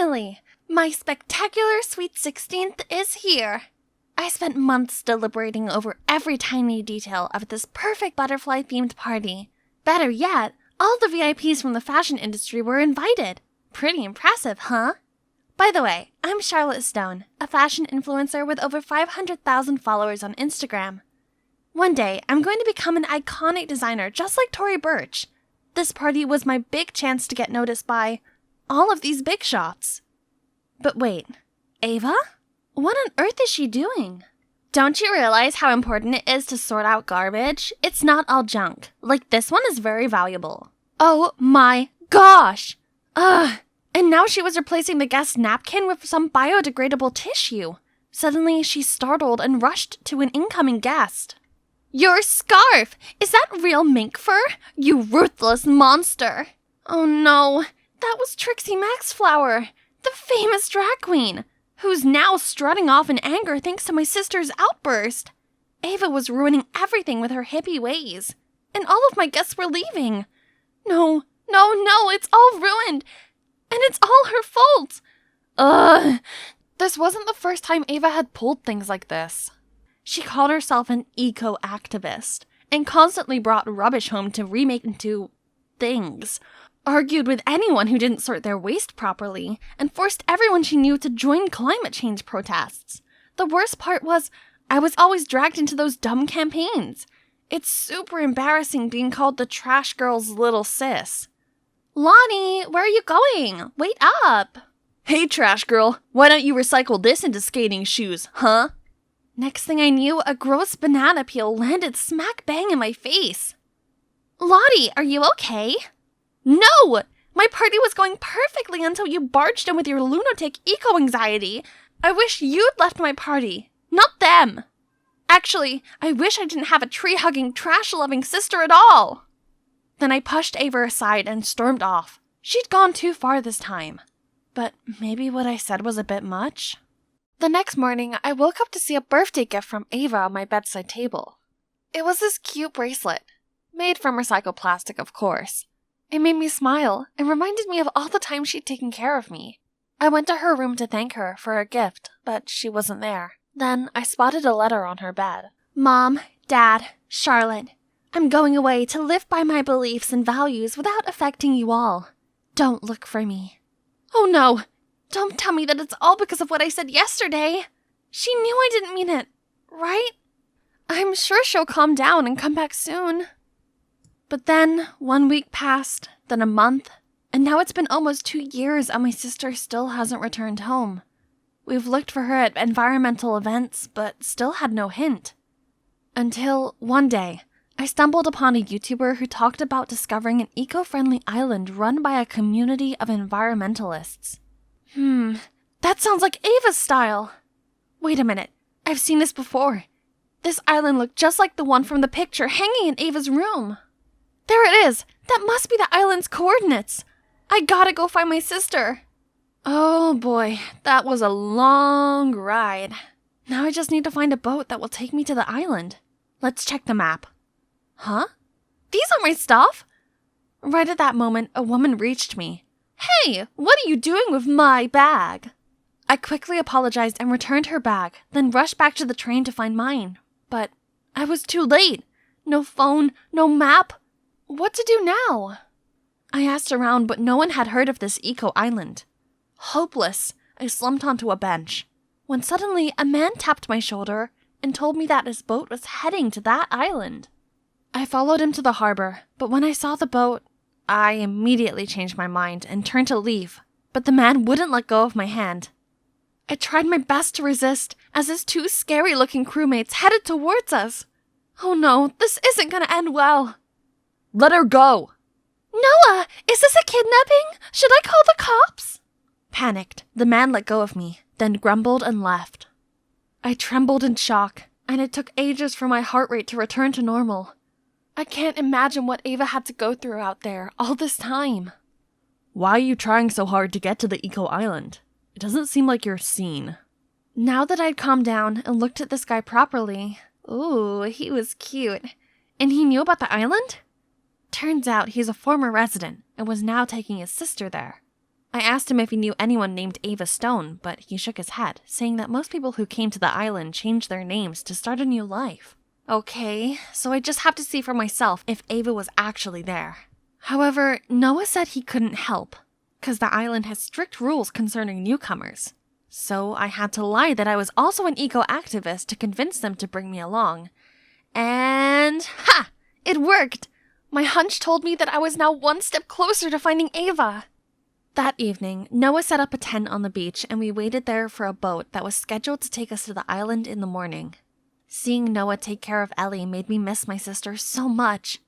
Finally! My spectacular sweet 16th is here! I spent months deliberating over every tiny detail of this perfect butterfly-themed party. Better yet, all the VIPs from the fashion industry were invited. Pretty impressive, huh? By the way, I'm Charlotte Stone, a fashion influencer with over 500,000 followers on Instagram. One day, I'm going to become an iconic designer just like Tory Burch. This party was my big chance to get noticed by all of these big shots. But wait, Ava? What on earth is she doing? Don't you realize how important it is to sort out garbage? It's not all junk. Like, this one is very valuable. Oh my gosh! Ugh! And now she was replacing the guest napkin with some biodegradable tissue. Suddenly, she's startled and rushed to an incoming guest. Your scarf! Is that real mink fur? You ruthless monster! Oh no, that was Trixie Maxflower, the famous drag queen, who's now strutting off in anger thanks to my sister's outburst. Ava was ruining everything with her hippie ways, and all of my guests were leaving. No, it's all ruined, and it's all her fault. Ugh. This wasn't the first time Ava had pulled things like this. She called herself an eco-activist and constantly brought rubbish home to remake into things, argued with anyone who didn't sort their waste properly, and forced everyone she knew to join climate change protests. The worst part was, I was always dragged into those dumb campaigns. It's super embarrassing being called the trash girl's little sis. Lonnie, where are you going? Wait up! Hey, trash girl, why don't you recycle this into skating shoes, huh? Next thing I knew, a gross banana peel landed smack bang in my face. Lottie, are you okay? No! My party was going perfectly until you barged in with your lunatic eco-anxiety. I wish you'd left my party, not them. Actually, I wish I didn't have a tree-hugging, trash-loving sister at all. Then I pushed Ava aside and stormed off. She'd gone too far this time. But maybe what I said was a bit much? The next morning, I woke up to see a birthday gift from Ava on my bedside table. It was this cute bracelet, made from recycled plastic, of course. It made me smile and reminded me of all the time she'd taken care of me. I went to her room to thank her for her gift, but she wasn't there. Then I spotted a letter on her bed. Mom, Dad, Charlotte, I'm going away to live by my beliefs and values without affecting you all. Don't look for me. Oh no! Don't tell me that it's all because of what I said yesterday. She knew I didn't mean it, right? I'm sure she'll calm down and come back soon. But then 1 week passed, then a month, and now it's been almost 2 years and my sister still hasn't returned home. We've looked for her at environmental events, but still had no hint. Until one day, I stumbled upon a YouTuber who talked about discovering an eco-friendly island run by a community of environmentalists. That sounds like Ava's style. Wait a minute, I've seen this before. This island looked just like the one from the picture hanging in Ava's room. There it is! That must be the island's coordinates! I gotta go find my sister! Oh boy, that was a long ride. Now I just need to find a boat that will take me to the island. Let's check the map. Huh? These are my stuff? Right at that moment, a woman reached me. Hey, what are you doing with my bag? I quickly apologized and returned her bag, then rushed back to the train to find mine. But I was too late. No phone, no map. What to do now? I asked around, but no one had heard of this eco-island. Hopeless, I slumped onto a bench, when suddenly a man tapped my shoulder and told me that his boat was heading to that island. I followed him to the harbor, but when I saw the boat, I immediately changed my mind and turned to leave, but the man wouldn't let go of my hand. I tried my best to resist as his 2 scary-looking crewmates headed towards us. Oh no, this isn't gonna end well. Let her go! Noah, is this a kidnapping? Should I call the cops? Panicked, the man let go of me, then grumbled and left. I trembled in shock, and it took ages for my heart rate to return to normal. I can't imagine what Ava had to go through out there all this time. Why are you trying so hard to get to the eco-island? It doesn't seem like you're seen. Now that I'd calmed down and looked at this guy properly, ooh, he was cute. And he knew about the island? Turns out he's a former resident and was now taking his sister there. I asked him if he knew anyone named Ava Stone, but he shook his head, saying that most people who came to the island changed their names to start a new life. Okay, so I just have to see for myself if Ava was actually there. However, Noah said he couldn't help, because the island has strict rules concerning newcomers. So I had to lie that I was also an eco-activist to convince them to bring me along. And ha! It worked! My hunch told me that I was now one step closer to finding Ava. That evening, Noah set up a tent on the beach and we waited there for a boat that was scheduled to take us to the island in the morning. Seeing Noah take care of Ellie made me miss my sister so much.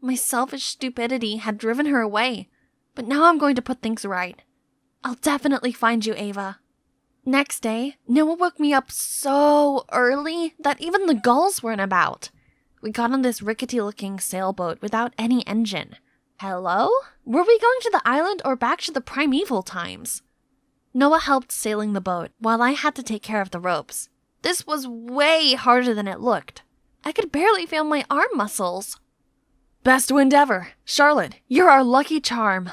My selfish stupidity had driven her away, but now I'm going to put things right. I'll definitely find you, Ava. Next day, Noah woke me up so early that even the gulls weren't about. We got on this rickety-looking sailboat without any engine. Hello? Were we going to the island or back to the primeval times? Noah helped sailing the boat, while I had to take care of the ropes. This was way harder than it looked. I could barely feel my arm muscles. Best wind ever. Charlotte, you're our lucky charm.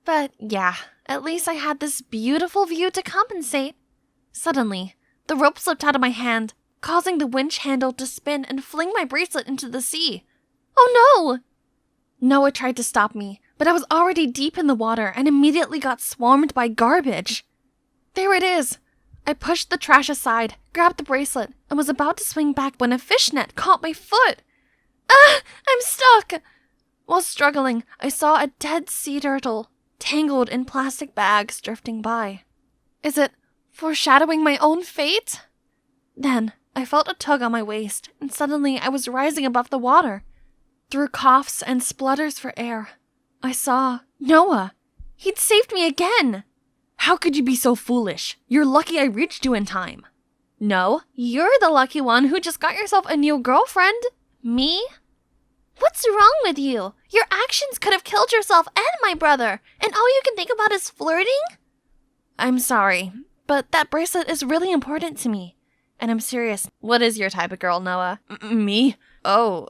But yeah, at least I had this beautiful view to compensate. Suddenly, the rope slipped out of my hand, causing the winch handle to spin and fling my bracelet into the sea. Oh no! Noah tried to stop me, but I was already deep in the water and immediately got swarmed by garbage. There it is! I pushed the trash aside, grabbed the bracelet, and was about to swing back when a fishnet caught my foot. Ah! I'm stuck! While struggling, I saw a dead sea turtle, tangled in plastic bags drifting by. Is it foreshadowing my own fate? Then, I felt a tug on my waist, and suddenly I was rising above the water. Through coughs and splutters for air, I saw Noah. He'd saved me again. How could you be so foolish? You're lucky I reached you in time. No, you're the lucky one who just got yourself a new girlfriend. Me? What's wrong with you? Your actions could have killed yourself and my brother, and all you can think about is flirting? I'm sorry, but that bracelet is really important to me. And I'm serious. What is your type of girl, Noah? Me? Oh,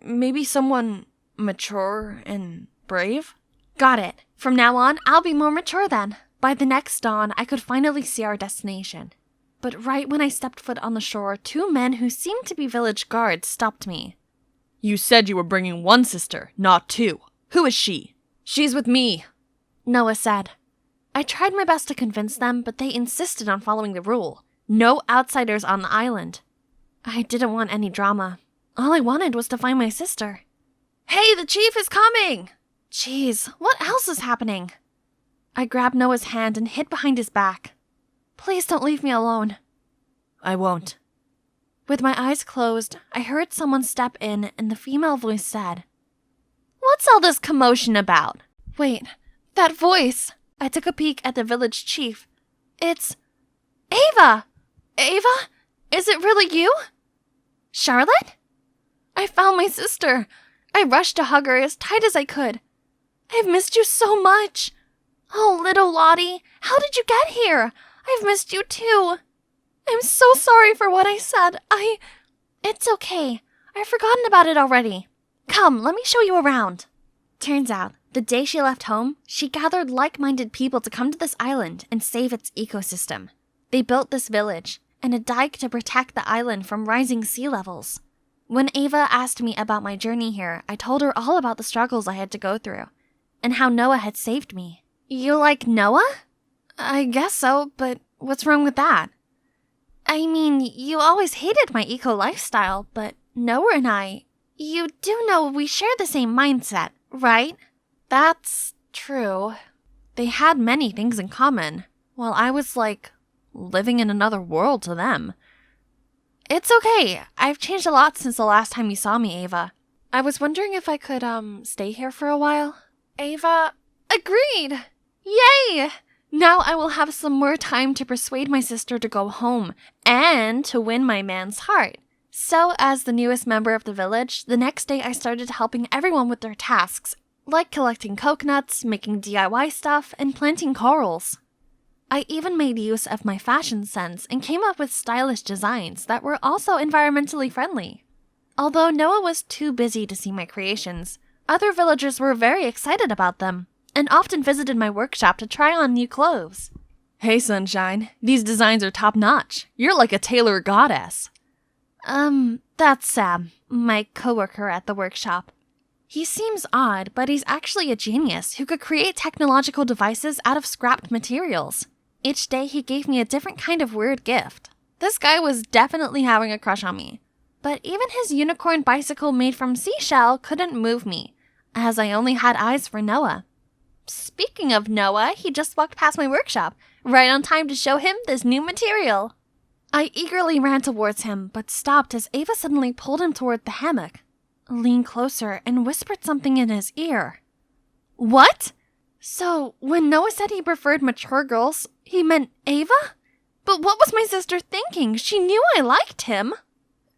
maybe someone mature and brave? Got it. From now on, I'll be more mature then. By the next dawn, I could finally see our destination. But right when I stepped foot on the shore, two men who seemed to be village guards stopped me. You said you were bringing one sister, not two. Who is she? She's with me, Noah said. I tried my best to convince them, but they insisted on following the rule. No outsiders on the island. I didn't want any drama. All I wanted was to find my sister. Hey, the chief is coming! Jeez, what else is happening? I grabbed Noah's hand and hid behind his back. Please don't leave me alone. I won't. With my eyes closed, I heard someone step in and the female voice said, What's all this commotion about? Wait, that voice! I took a peek at the village chief. It's Ava! Ava? Is it really you? Charlotte? I found my sister. I rushed to hug her as tight as I could. I've missed you so much. Oh, little Lottie, how did you get here? I've missed you too. I'm so sorry for what I said. It's okay. I've forgotten about it already. Come, let me show you around. Turns out, the day she left home, she gathered like-minded people to come to this island and save its ecosystem. They built this village and a dike to protect the island from rising sea levels. When Ava asked me about my journey here, I told her all about the struggles I had to go through and how Noah had saved me. You like Noah? I guess so, but what's wrong with that? I mean, you always hated my eco lifestyle, but Noah and you do know we share the same mindset, right? That's true. They had many things in common, while I was like living in another world to them. It's okay. I've changed a lot since the last time you saw me, Ava. I was wondering if I could, stay here for a while. Ava agreed! Yay! Now I will have some more time to persuade my sister to go home and to win my man's heart. So, as the newest member of the village, the next day I started helping everyone with their tasks, like collecting coconuts, making DIY stuff, and planting corals. I even made use of my fashion sense and came up with stylish designs that were also environmentally friendly. Although Noah was too busy to see my creations, other villagers were very excited about them, and often visited my workshop to try on new clothes. Hey, Sunshine. These designs are top-notch. You're like a tailor goddess. That's Sam, my coworker at the workshop. He seems odd, but he's actually a genius who could create technological devices out of scrapped materials. Each day he gave me a different kind of weird gift. This guy was definitely having a crush on me. But even his unicorn bicycle made from seashell couldn't move me, as I only had eyes for Noah. Speaking of Noah, he just walked past my workshop, right on time to show him this new material. I eagerly ran towards him, but stopped as Ava suddenly pulled him toward the hammock, leaned closer, and whispered something in his ear. What? So, when Noah said he preferred mature girls, he meant Ava? But what was my sister thinking? She knew I liked him.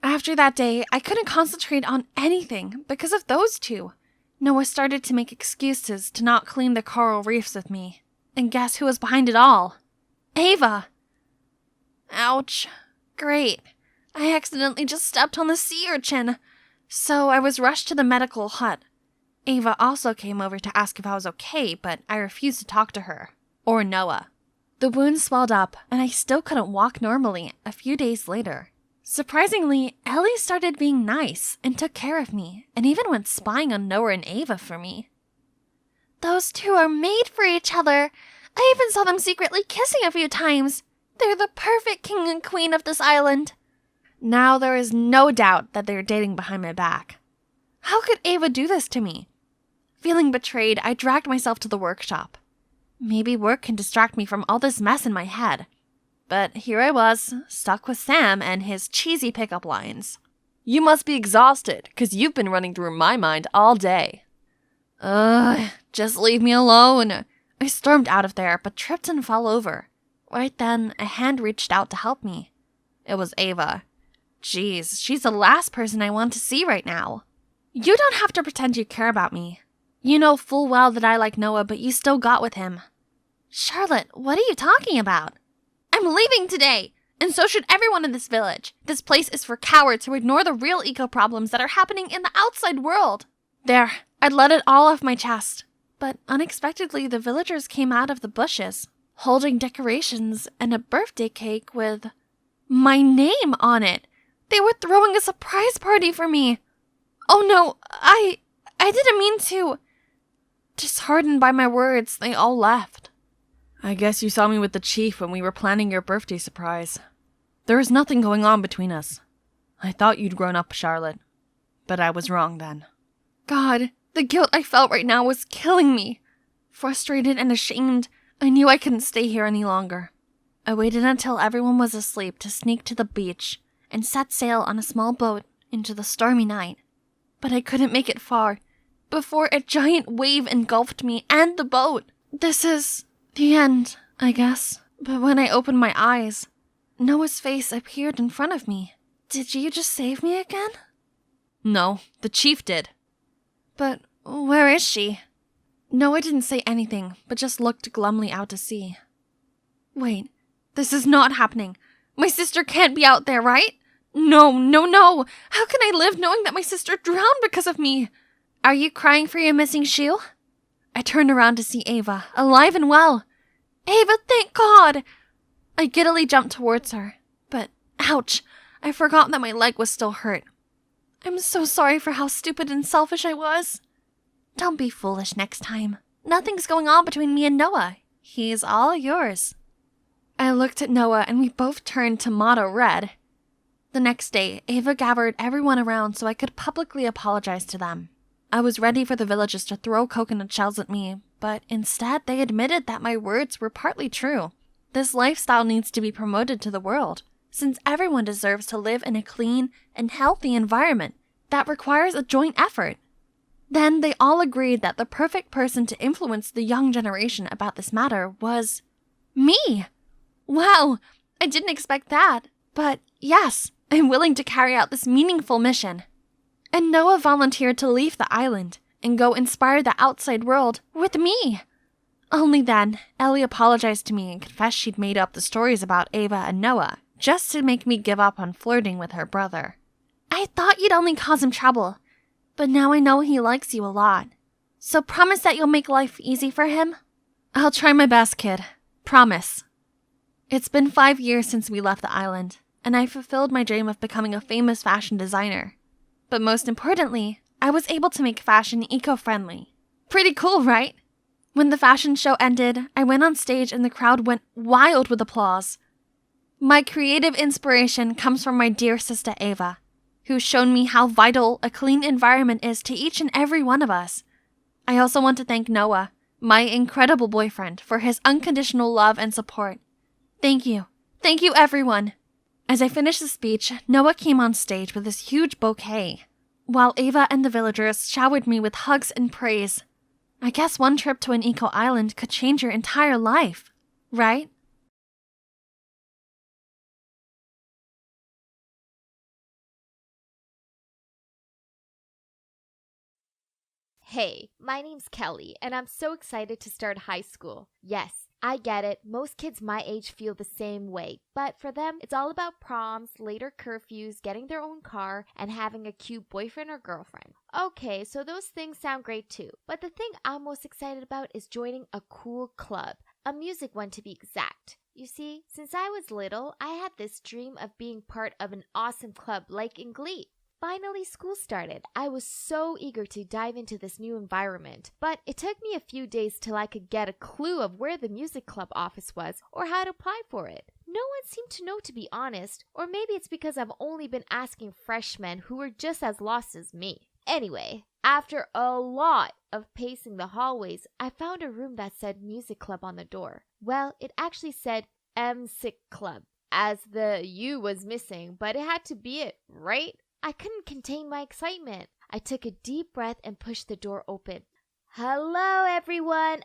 After that day, I couldn't concentrate on anything because of those two. Noah started to make excuses to not clean the coral reefs with me. And guess who was behind it all? Ava. Ouch. Great. I accidentally just stepped on the sea urchin. So I was rushed to the medical hut. Ava also came over to ask if I was okay, but I refused to talk to her. Or Noah. The wound swelled up, and I still couldn't walk normally a few days later. Surprisingly, Ellie started being nice and took care of me, and even went spying on Noah and Ava for me. Those two are made for each other. I even saw them secretly kissing a few times. They're the perfect king and queen of this island. Now there is no doubt that they're dating behind my back. How could Ava do this to me? Feeling betrayed, I dragged myself to the workshop. Maybe work can distract me from all this mess in my head. But here I was, stuck with Sam and his cheesy pickup lines. You must be exhausted, 'cause you've been running through my mind all day. Just leave me alone. I stormed out of there, but tripped and fell over. Right then, a hand reached out to help me. It was Ava. Jeez, she's the last person I want to see right now. You don't have to pretend you care about me. You know full well that I like Noah, but you still got with him. Charlotte, what are you talking about? I'm leaving today, and so should everyone in this village. This place is for cowards who ignore the real eco-problems that are happening in the outside world. There, I'd let it all off my chest. But unexpectedly, the villagers came out of the bushes, holding decorations and a birthday cake with my name on it. They were throwing a surprise party for me. Oh no, I didn't mean to. Disheartened by my words, they all left. I guess you saw me with the chief when we were planning your birthday surprise. There is nothing going on between us. I thought you'd grown up, Charlotte. But I was wrong then. God, the guilt I felt right now was killing me. Frustrated and ashamed, I knew I couldn't stay here any longer. I waited until everyone was asleep to sneak to the beach and set sail on a small boat into the stormy night. But I couldn't make it far before a giant wave engulfed me and the boat. This is the end, I guess. But when I opened my eyes, Noah's face appeared in front of me. Did you just save me again? No, the chief did. But where is she? Noah didn't say anything, but just looked glumly out to sea. Wait, this is not happening. My sister can't be out there, right? No. How can I live knowing that my sister drowned because of me? Are you crying for your missing shoe? I turned around to see Ava, alive and well. Ava, thank God! I giddily jumped towards her, but ouch, I forgot that my leg was still hurt. I'm so sorry for how stupid and selfish I was. Don't be foolish next time. Nothing's going on between me and Noah. He's all yours. I looked at Noah and we both turned tomato red. The next day, Ava gathered everyone around so I could publicly apologize to them. I was ready for the villagers to throw coconut shells at me, but instead they admitted that my words were partly true. This lifestyle needs to be promoted to the world, since everyone deserves to live in a clean and healthy environment that requires a joint effort. Then they all agreed that the perfect person to influence the young generation about this matter was me. Wow, I didn't expect that, but yes, I'm willing to carry out this meaningful mission. And Noah volunteered to leave the island and go inspire the outside world with me. Only then, Ellie apologized to me and confessed she'd made up the stories about Ava and Noah just to make me give up on flirting with her brother. I thought you'd only cause him trouble, but now I know he likes you a lot. So promise that you'll make life easy for him? I'll try my best, kid. Promise. It's been 5 years since we left the island, and I fulfilled my dream of becoming a famous fashion designer. But most importantly, I was able to make fashion eco-friendly. Pretty cool, right? When the fashion show ended, I went on stage and the crowd went wild with applause. My creative inspiration comes from my dear sister Ava, who's shown me how vital a clean environment is to each and every one of us. I also want to thank Noah, my incredible boyfriend, for his unconditional love and support. Thank you. Thank you, everyone. As I finished the speech, Noah came on stage with this huge bouquet, while Ava and the villagers showered me with hugs and praise. I guess one trip to an eco-island could change your entire life, right? Hey, my name's Kelly, and I'm so excited to start high school. Yes, I get it. Most kids my age feel the same way. But for them, it's all about proms, later curfews, getting their own car, and having a cute boyfriend or girlfriend. Okay, so those things sound great too. But the thing I'm most excited about is joining a cool club. A music one to be exact. You see, since I was little, I had this dream of being part of an awesome club like in Glee. Finally, school started. I was so eager to dive into this new environment, but it took me a few days till I could get a clue of where the music club office was or how to apply for it. No one seemed to know, to be honest, or maybe it's because I've only been asking freshmen who were just as lost as me. Anyway, after a lot of pacing the hallways, I found a room that said music club on the door. Well, it actually said M6 Club, as the U was missing, but it had to be it, right? I couldn't contain my excitement. I took a deep breath and pushed the door open. Hello, everyone.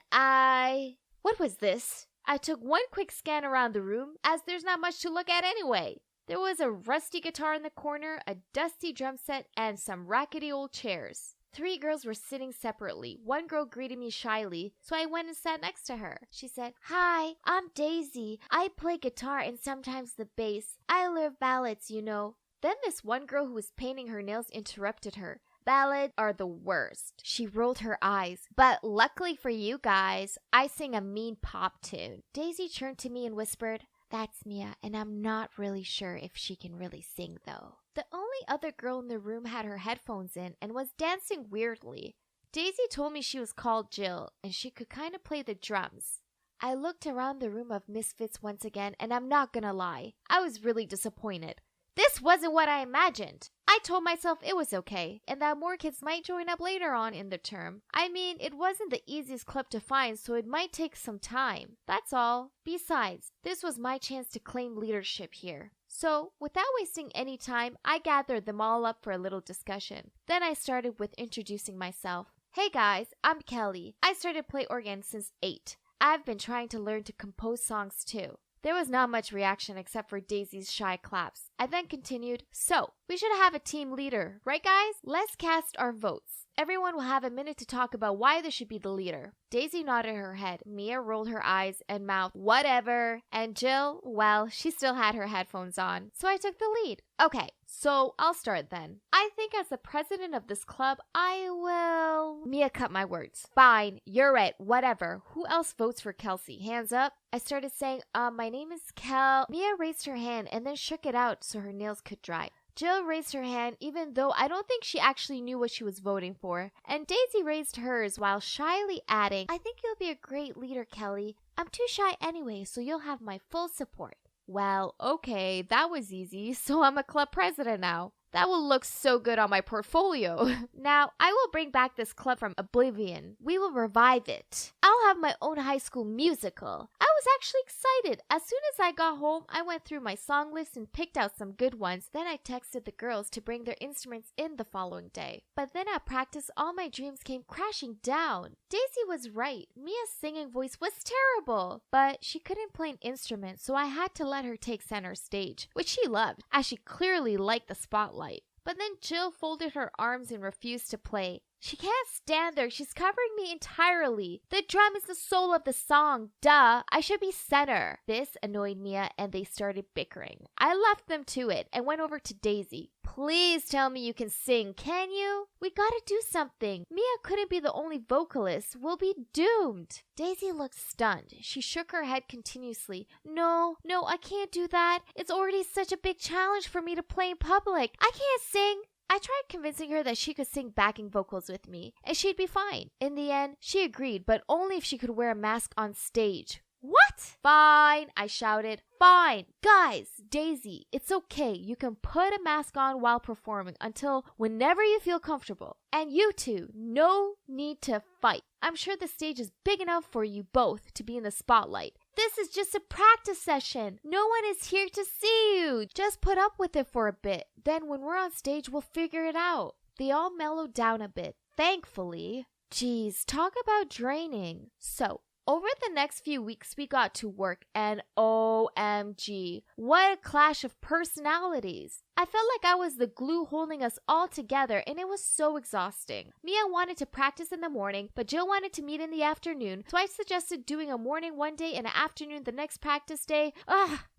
What was this? I took one quick scan around the room, as there's not much to look at anyway. There was a rusty guitar in the corner, a dusty drum set, and some rackety old chairs. 3 girls were sitting separately. One girl greeted me shyly, so I went and sat next to her. She said, "Hi, I'm Daisy. I play guitar and sometimes the bass. I learn ballads, you know." Then this one girl who was painting her nails interrupted her. "Ballads are the worst." She rolled her eyes. "But luckily for you guys, I sing a mean pop tune." Daisy turned to me and whispered, "That's Mia, and I'm not really sure if she can really sing though." The only other girl in the room had her headphones in and was dancing weirdly. Daisy told me she was called Jill, and she could kind of play the drums. I looked around the room of misfits once again, and I'm not gonna lie, I was really disappointed. This wasn't what I imagined. I told myself it was okay, and that more kids might join up later on in the term. I mean, it wasn't the easiest club to find, so it might take some time. That's all. Besides, this was my chance to claim leadership here. So, without wasting any time, I gathered them all up for a little discussion. Then I started with introducing myself. "Hey guys, I'm Kelly. I started play organ since 8. I've been trying to learn to compose songs too." There was not much reaction except for Daisy's shy claps. I then continued, "So, we should have a team leader, right guys? Let's cast our votes. Everyone will have a minute to talk about why they should be the leader." Daisy nodded her head, Mia rolled her eyes and mouthed, "Whatever." And Jill, well, she still had her headphones on, so I took the lead. Okay, so I'll start then. "I think as the president of this club, I will..." Mia cut my words. "Fine, you're it, whatever. Who else votes for Kelsey? Hands up." I started saying, my name is Kel." Mia raised her hand and then shook it out so her nails could dry. Jill raised her hand even though I don't think she actually knew what she was voting for. And Daisy raised hers while shyly adding, "I think you'll be a great leader, Kelly. I'm too shy anyway, so you'll have my full support." Well, okay, that was easy, so I'm a club president now. That will look so good on my portfolio. Now, I will bring back this club from oblivion. We will revive it. I'll have my own high school musical. I was actually excited. As soon as I got home, I went through my song list and picked out some good ones. Then I texted the girls to bring their instruments in the following day. But then at practice, all my dreams came crashing down. Daisy was right. Mia's singing voice was terrible. But she couldn't play an instrument, so I had to let her take center stage, which she loved, as she clearly liked the spotlight. But then Jill folded her arms and refused to play. She can't stand there. She's covering me entirely. The drum is the soul of the song. Duh. I should be center. This annoyed Mia and they started bickering. I left them to it and went over to Daisy. Please tell me you can sing, can you? We gotta do something. Mia couldn't be the only vocalist. We'll be doomed. Daisy looked stunned. She shook her head continuously. No, I can't do that. It's already such a big challenge for me to play in public. I can't sing. I tried convincing her that she could sing backing vocals with me, and she'd be fine. In the end, she agreed, but only if she could wear a mask on stage. What? Fine, I shouted. Fine. Guys, Daisy, it's okay. You can put a mask on while performing until whenever you feel comfortable. And you two, no need to fight. I'm sure the stage is big enough for you both to be in the spotlight. This is just a practice session. No one is here to see you. Just put up with it for a bit. Then when we're on stage, we'll figure it out. They all mellowed down a bit, thankfully. Geez, talk about draining. So, over the next few weeks, we got to work, and OMG, what a clash of personalities. I felt like I was the glue holding us all together, and it was so exhausting. Mia wanted to practice in the morning, but Jill wanted to meet in the afternoon, so I suggested doing a morning one day and an afternoon the next practice day.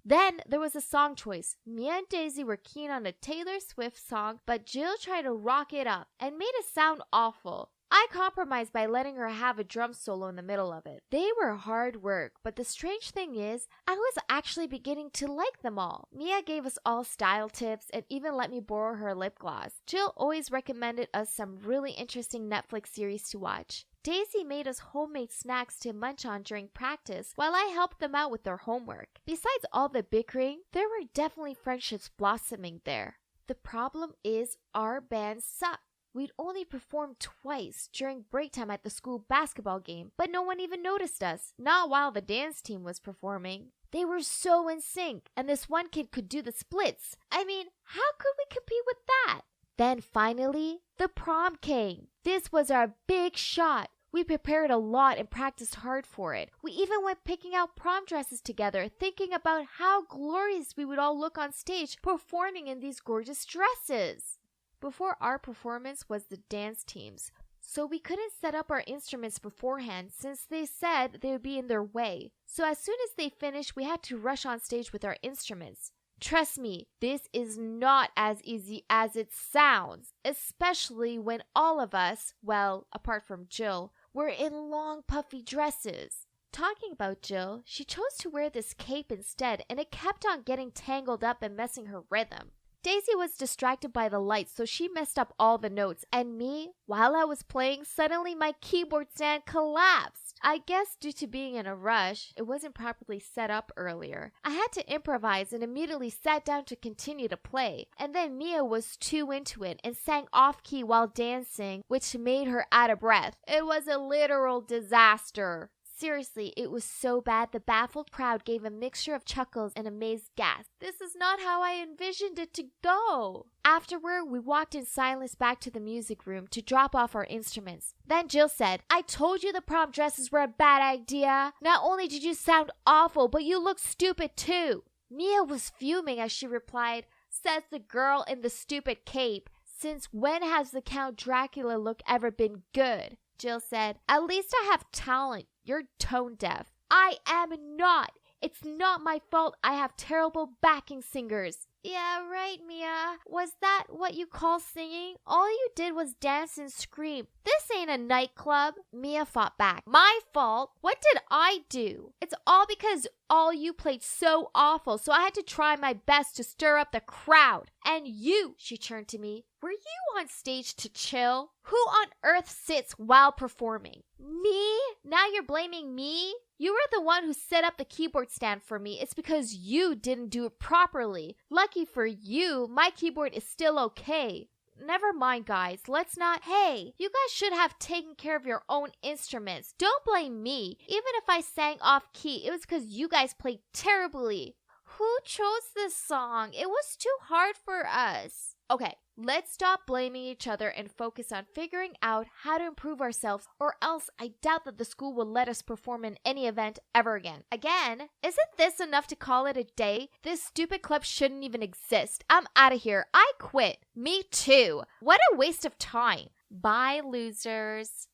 Then there was a song choice. Mia and Daisy were keen on a Taylor Swift song, but Jill tried to rock it up and made it sound awful. I compromised by letting her have a drum solo in the middle of it. They were hard work, but the strange thing is, I was actually beginning to like them all. Mia gave us all style tips and even let me borrow her lip gloss. Jill always recommended us some really interesting Netflix series to watch. Daisy made us homemade snacks to munch on during practice while I helped them out with their homework. Besides all the bickering, there were definitely friendships blossoming there. The problem is our band sucked. We'd only performed twice during break time at the school basketball game, but no one even noticed us, not while the dance team was performing. They were so in sync, and this one kid could do the splits. I mean, how could we compete with that? Then finally, the prom came. This was our big shot. We prepared a lot and practiced hard for it. We even went picking out prom dresses together, thinking about how glorious we would all look on stage performing in these gorgeous dresses. Before our performance was the dance team's, so we couldn't set up our instruments beforehand since they said they would be in their way. So as soon as they finished, we had to rush on stage with our instruments. Trust me, this is not as easy as it sounds, especially when all of us, well, apart from Jill, were in long puffy dresses. Talking about Jill, she chose to wear this cape instead, and it kept on getting tangled up and messing her rhythm. Daisy was distracted by the lights, so she messed up all the notes, and me, while I was playing, suddenly my keyboard stand collapsed. I guess due to being in a rush, it wasn't properly set up earlier. I had to improvise and immediately sat down to continue to play, and then Mia was too into it and sang off-key while dancing, which made her out of breath. It was a literal disaster. Seriously, it was so bad the baffled crowd gave a mixture of chuckles and amazed gasps. This is not how I envisioned it to go. Afterward, we walked in silence back to the music room to drop off our instruments. Then Jill said, "I told you the prom dresses were a bad idea. Not only did you sound awful, but you look stupid too." Mia was fuming as she replied, "Says the girl in the stupid cape. Since when has the Count Dracula look ever been good?" Jill said, "At least I have talent. You're tone deaf." "I am not. It's not my fault I have terrible backing singers." "Yeah, right, Mia. Was that what you call singing? All you did was dance and scream. This ain't a nightclub." Mia fought back. "My fault? What did I do? It's all because all you played so awful, so I had to try my best to stir up the crowd. And you," she turned to me, "were you on stage to chill? Who on earth sits while performing?" "Me? Now you're blaming me? You were the one who set up the keyboard stand for me. It's because you didn't do it properly. Lucky for you, my keyboard is still okay." "Never mind, guys. Let's not. Hey, you guys should have taken care of your own instruments. Don't blame me. Even if I sang off key, it was because you guys played terribly." "Who chose this song? It was too hard for us." Okay, let's stop blaming each other and focus on figuring out how to improve ourselves, or else I doubt that the school will let us perform in any event ever again. Again? Isn't this enough to call it a day? This stupid club shouldn't even exist. I'm out of here. I quit. Me too. What a waste of time. Bye, losers.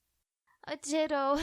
Ditto,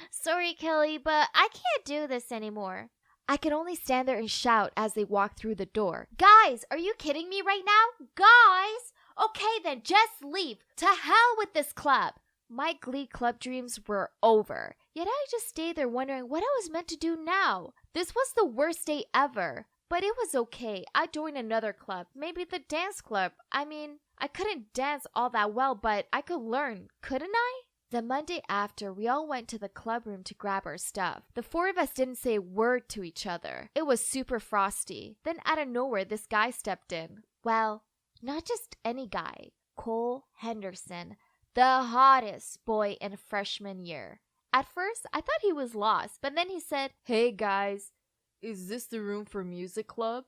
sorry, Kelly, but I can't do this anymore. I could only stand there and shout as they walked through the door. Guys, are you kidding me right now? Guys! Okay then, just leave. To hell with this club. My Glee Club dreams were over. Yet I just stayed there wondering what I was meant to do now. This was the worst day ever. But it was okay. I joined another club. Maybe the dance club. I mean, I couldn't dance all that well, but I could learn, couldn't I? The Monday after, we all went to the club room to grab our stuff. The four of us didn't say a word to each other. It was super frosty. Then out of nowhere, this guy stepped in. Well, not just any guy. Cole Henderson, the hottest boy in freshman year. At first, I thought he was lost, but then he said, "Hey guys, is this the room for music club?"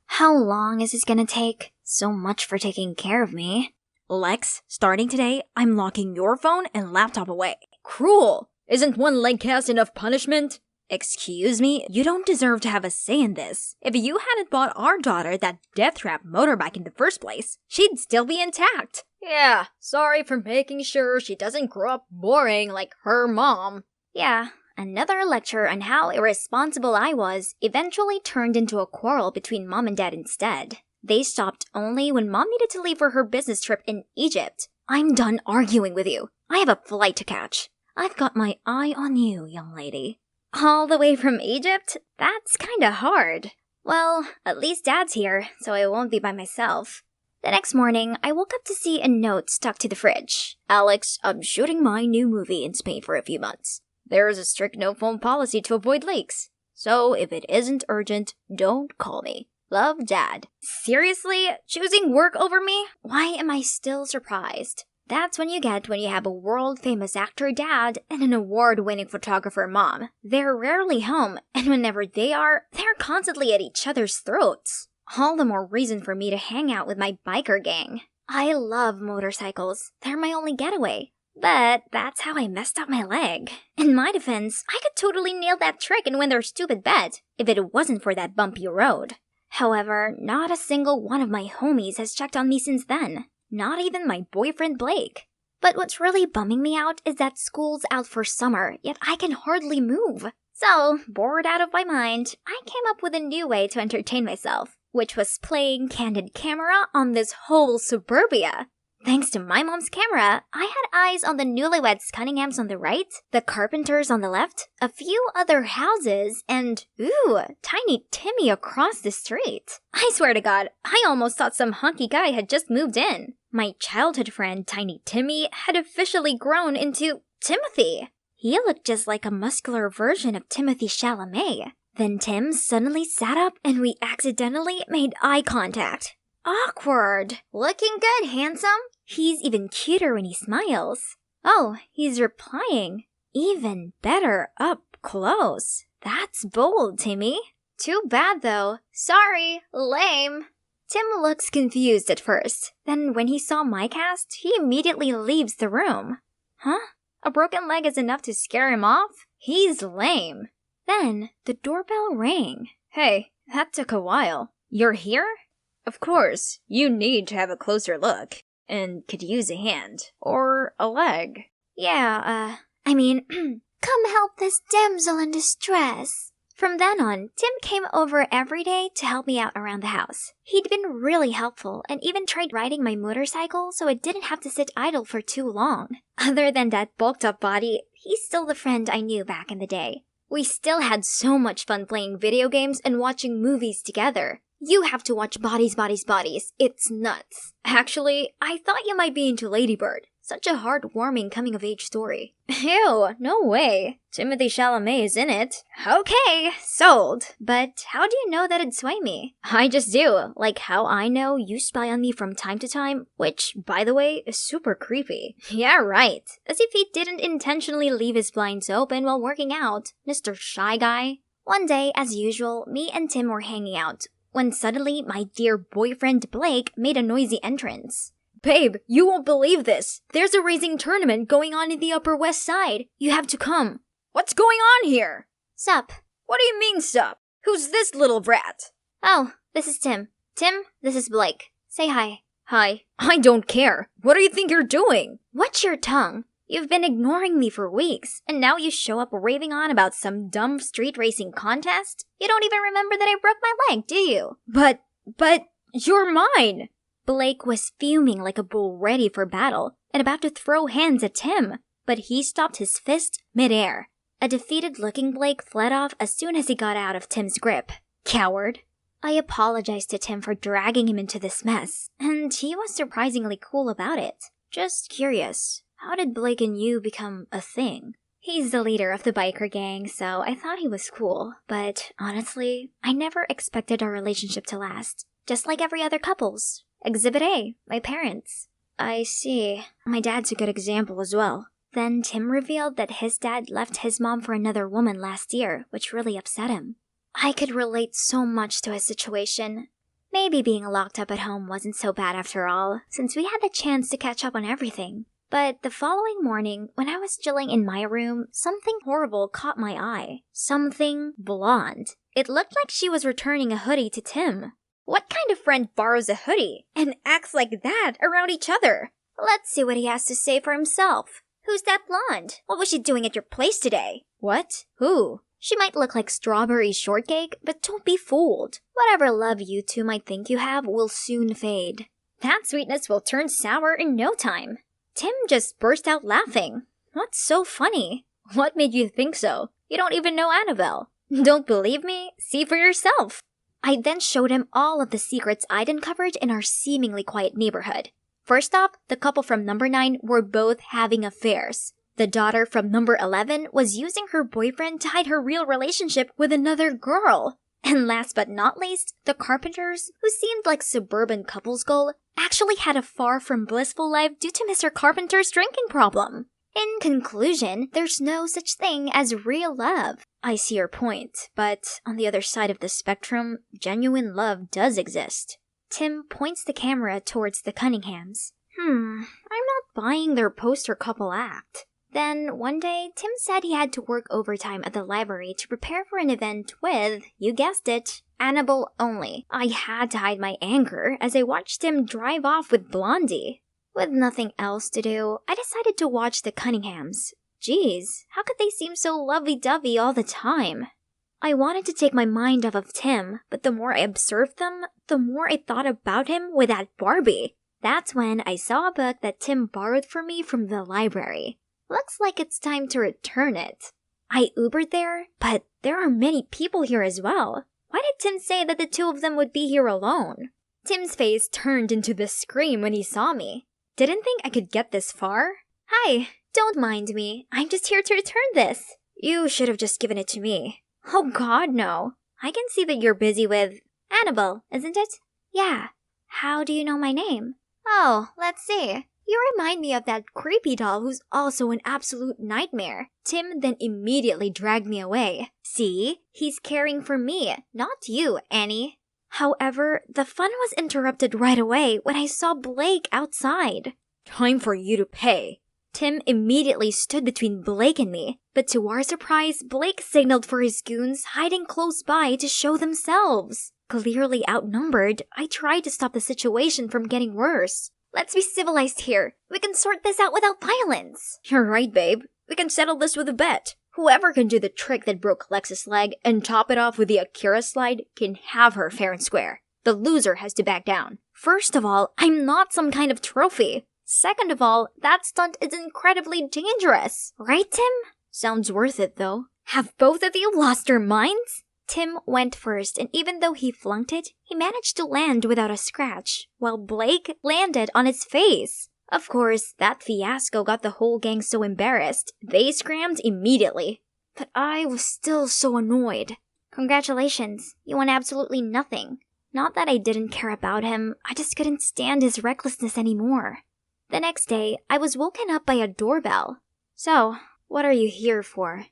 How long is this gonna take? So much for taking care of me. Lex, starting today, I'm locking your phone and laptop away. Cruel! Isn't one leg cast enough punishment? Excuse me, you don't deserve to have a say in this. If you hadn't bought our daughter that death trap motorbike in the first place, she'd still be intact. Yeah, sorry for making sure she doesn't grow up boring like her mom. Yeah, another lecture on how irresponsible I was eventually turned into a quarrel between mom and dad instead. They stopped only when mom needed to leave for her business trip in Egypt. I'm done arguing with you. I have a flight to catch. I've got my eye on you, young lady. All the way from Egypt? That's kinda hard. Well, at least Dad's here, so I won't be by myself. The next morning, I woke up to see a note stuck to the fridge. Alex, I'm shooting my new movie in Spain for a few months. There is a strict no-phone policy to avoid leaks. So if it isn't urgent, don't call me. Love, Dad. Seriously? Choosing work over me? Why am I still surprised? That's what you get when you have a world-famous actor dad and an award-winning photographer mom. They're rarely home, and whenever they are, they're constantly at each other's throats. All the more reason for me to hang out with my biker gang. I love motorcycles. They're my only getaway. But that's how I messed up my leg. In my defense, I could totally nail that trick and win their stupid bet, if it wasn't for that bumpy road. However, not a single one of my homies has checked on me since then. Not even my boyfriend Blake. But what's really bumming me out is that school's out for summer, yet I can hardly move. So, bored out of my mind, I came up with a new way to entertain myself, which was playing candid camera on this whole suburbia. Thanks to my mom's camera, I had eyes on the newlyweds Cunninghams on the right, the Carpenters on the left, a few other houses, and, Tiny Timmy across the street. I swear to God, I almost thought some hunky guy had just moved in. My childhood friend Tiny Timmy had officially grown into Timothy. He looked just like a muscular version of Timothy Chalamet. Then Tim suddenly sat up and we accidentally made eye contact. Awkward. Looking good, handsome? He's even cuter when he smiles. Oh, he's replying. Even better up close. That's bold, Timmy. Too bad, though. Sorry, lame. Tim looks confused at first. Then when he saw my cast, he immediately leaves the room. Huh? A broken leg is enough to scare him off? He's lame. Then the doorbell rang. Hey, that took a while. You're here? Of course, you need to have a closer look. And could use a hand. Or a leg. Yeah, come help this damsel in distress. From then on, Tim came over every day to help me out around the house. He'd been really helpful and even tried riding my motorcycle so it didn't have to sit idle for too long. Other than that bulked up body, he's still the friend I knew back in the day. We still had so much fun playing video games and watching movies together. You have to watch Bodies, Bodies, Bodies. It's nuts. Actually, I thought you might be into Lady Bird. Such a heartwarming coming-of-age story. Ew, no way. Timothy Chalamet is in it. Okay, sold. But how do you know that it'd sway me? I just do. Like how I know you spy on me from time to time, which, by the way, is super creepy. Yeah, right. As if he didn't intentionally leave his blinds open while working out. Mr. Shy Guy. One day, as usual, me and Tim were hanging out, when suddenly my dear boyfriend Blake made a noisy entrance. Babe, you won't believe this. There's a racing tournament going on in the Upper West Side. You have to come. What's going on here? Sup? What do you mean, sup? Who's this little brat? Oh, this is Tim. Tim, this is Blake. Say hi. Hi. I don't care. What do you think you're doing? Watch your tongue. You've been ignoring me for weeks, and now you show up raving on about some dumb street racing contest? You don't even remember that I broke my leg, do you? But, you're mine! Blake was fuming like a bull ready for battle and about to throw hands at Tim, but he stopped his fist midair. A defeated-looking Blake fled off as soon as he got out of Tim's grip. Coward. I apologized to Tim for dragging him into this mess, and he was surprisingly cool about it. Just curious, how did Blake and you become a thing? He's the leader of the biker gang, so I thought he was cool, but honestly, I never expected our relationship to last. Just like every other couple's. Exhibit A, my parents. I see. My dad's a good example as well. Then Tim revealed that his dad left his mom for another woman last year, which really upset him. I could relate so much to his situation. Maybe being locked up at home wasn't so bad after all, since we had the chance to catch up on everything. But the following morning, when I was chilling in my room, something horrible caught my eye. Something blonde. It looked like she was returning a hoodie to Tim. What kind of friend borrows a hoodie and acts like that around each other? Let's see what he has to say for himself. Who's that blonde? What was she doing at your place today? What? Who? She might look like strawberry shortcake, but don't be fooled. Whatever love you two might think you have will soon fade. That sweetness will turn sour in no time. Tim just burst out laughing. What's so funny? What made you think so? You don't even know Annabelle. Don't believe me? See for yourself. I then showed him all of the secrets I'd uncovered in our seemingly quiet neighborhood. First off, the couple from number 9 were both having affairs. The daughter from number 11 was using her boyfriend to hide her real relationship with another girl. And last but not least, the Carpenters, who seemed like suburban couples goal, actually had a far from blissful life due to Mr. Carpenter's drinking problem. In conclusion, there's no such thing as real love. I see your point, but on the other side of the spectrum, genuine love does exist. Tim points the camera towards the Cunninghams. I'm not buying their poster couple act. Then, one day, Tim said he had to work overtime at the library to prepare for an event with, you guessed it, Annabelle only. I had to hide my anger as I watched him drive off with Blondie. With nothing else to do, I decided to watch the Cunninghams. Geez, how could they seem so lovey-dovey all the time? I wanted to take my mind off of Tim, but the more I observed them, the more I thought about him with that Barbie. That's when I saw a book that Tim borrowed for me from the library. Looks like it's time to return it. I Ubered there, but there are many people here as well. Why did Tim say that the two of them would be here alone? Tim's face turned into the scream when he saw me. Didn't think I could get this far? Hi, don't mind me. I'm just here to return this. You should have just given it to me. Oh god, no. I can see that you're busy with Annabelle, isn't it? Yeah. How do you know my name? Oh, let's see. You remind me of that creepy doll who's also an absolute nightmare. Tim then immediately dragged me away. See? He's caring for me, not you, Annie. However, the fun was interrupted right away when I saw Blake outside. Time for you to pay. Tim immediately stood between Blake and me, but to our surprise, Blake signaled for his goons hiding close by to show themselves. Clearly outnumbered, I tried to stop the situation from getting worse. Let's be civilized here. We can sort this out without violence. You're right, babe. We can settle this with a bet. Whoever can do the trick that broke Lex's leg and top it off with the Akira slide can have her fair and square. The loser has to back down. First of all, I'm not some kind of trophy. Second of all, that stunt is incredibly dangerous. Right, Tim? Sounds worth it, though. Have both of you lost your minds? Tim went first, and even though he flunked it, he managed to land without a scratch, while Blake landed on his face. Of course, that fiasco got the whole gang so embarrassed, they scrammed immediately. But I was still so annoyed. Congratulations, you won absolutely nothing. Not that I didn't care about him, I just couldn't stand his recklessness anymore. The next day, I was woken up by a doorbell. So, what are you here for?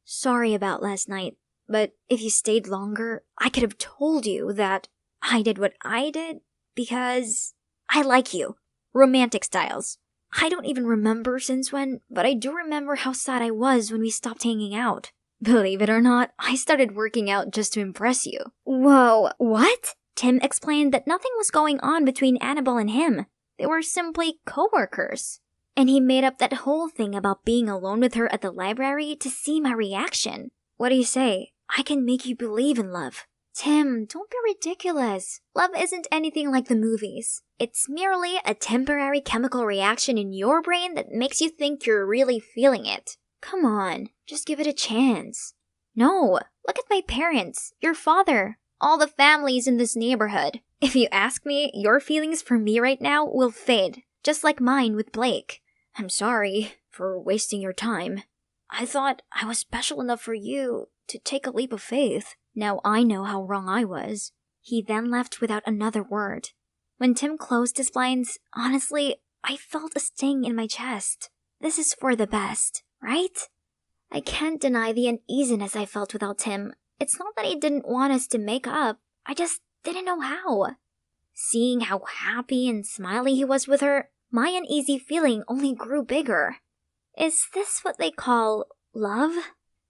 Sorry about last night, but if you stayed longer, I could have told you that I did what I did because I like you. Romantic styles. I don't even remember since when, but I do remember how sad I was when we stopped hanging out. Believe it or not, I started working out just to impress you. Whoa, what? Tim explained that nothing was going on between Annabelle and him. They were simply co-workers. And he made up that whole thing about being alone with her at the library to see my reaction. What do you say? I can make you believe in love. Tim, don't be ridiculous. Love isn't anything like the movies. It's merely a temporary chemical reaction in your brain that makes you think you're really feeling it. Come on, just give it a chance. No, look at my parents, your father, all the families in this neighborhood. If you ask me, your feelings for me right now will fade, just like mine with Blake. I'm sorry for wasting your time. I thought I was special enough for you to take a leap of faith. Now I know how wrong I was. He then left without another word. When Tim closed his blinds, honestly, I felt a sting in my chest. This is for the best, right? I can't deny the uneasiness I felt without Tim. It's not that he didn't want us to make up. I just didn't know how. Seeing how happy and smiley he was with her, my uneasy feeling only grew bigger. Is this what they call love?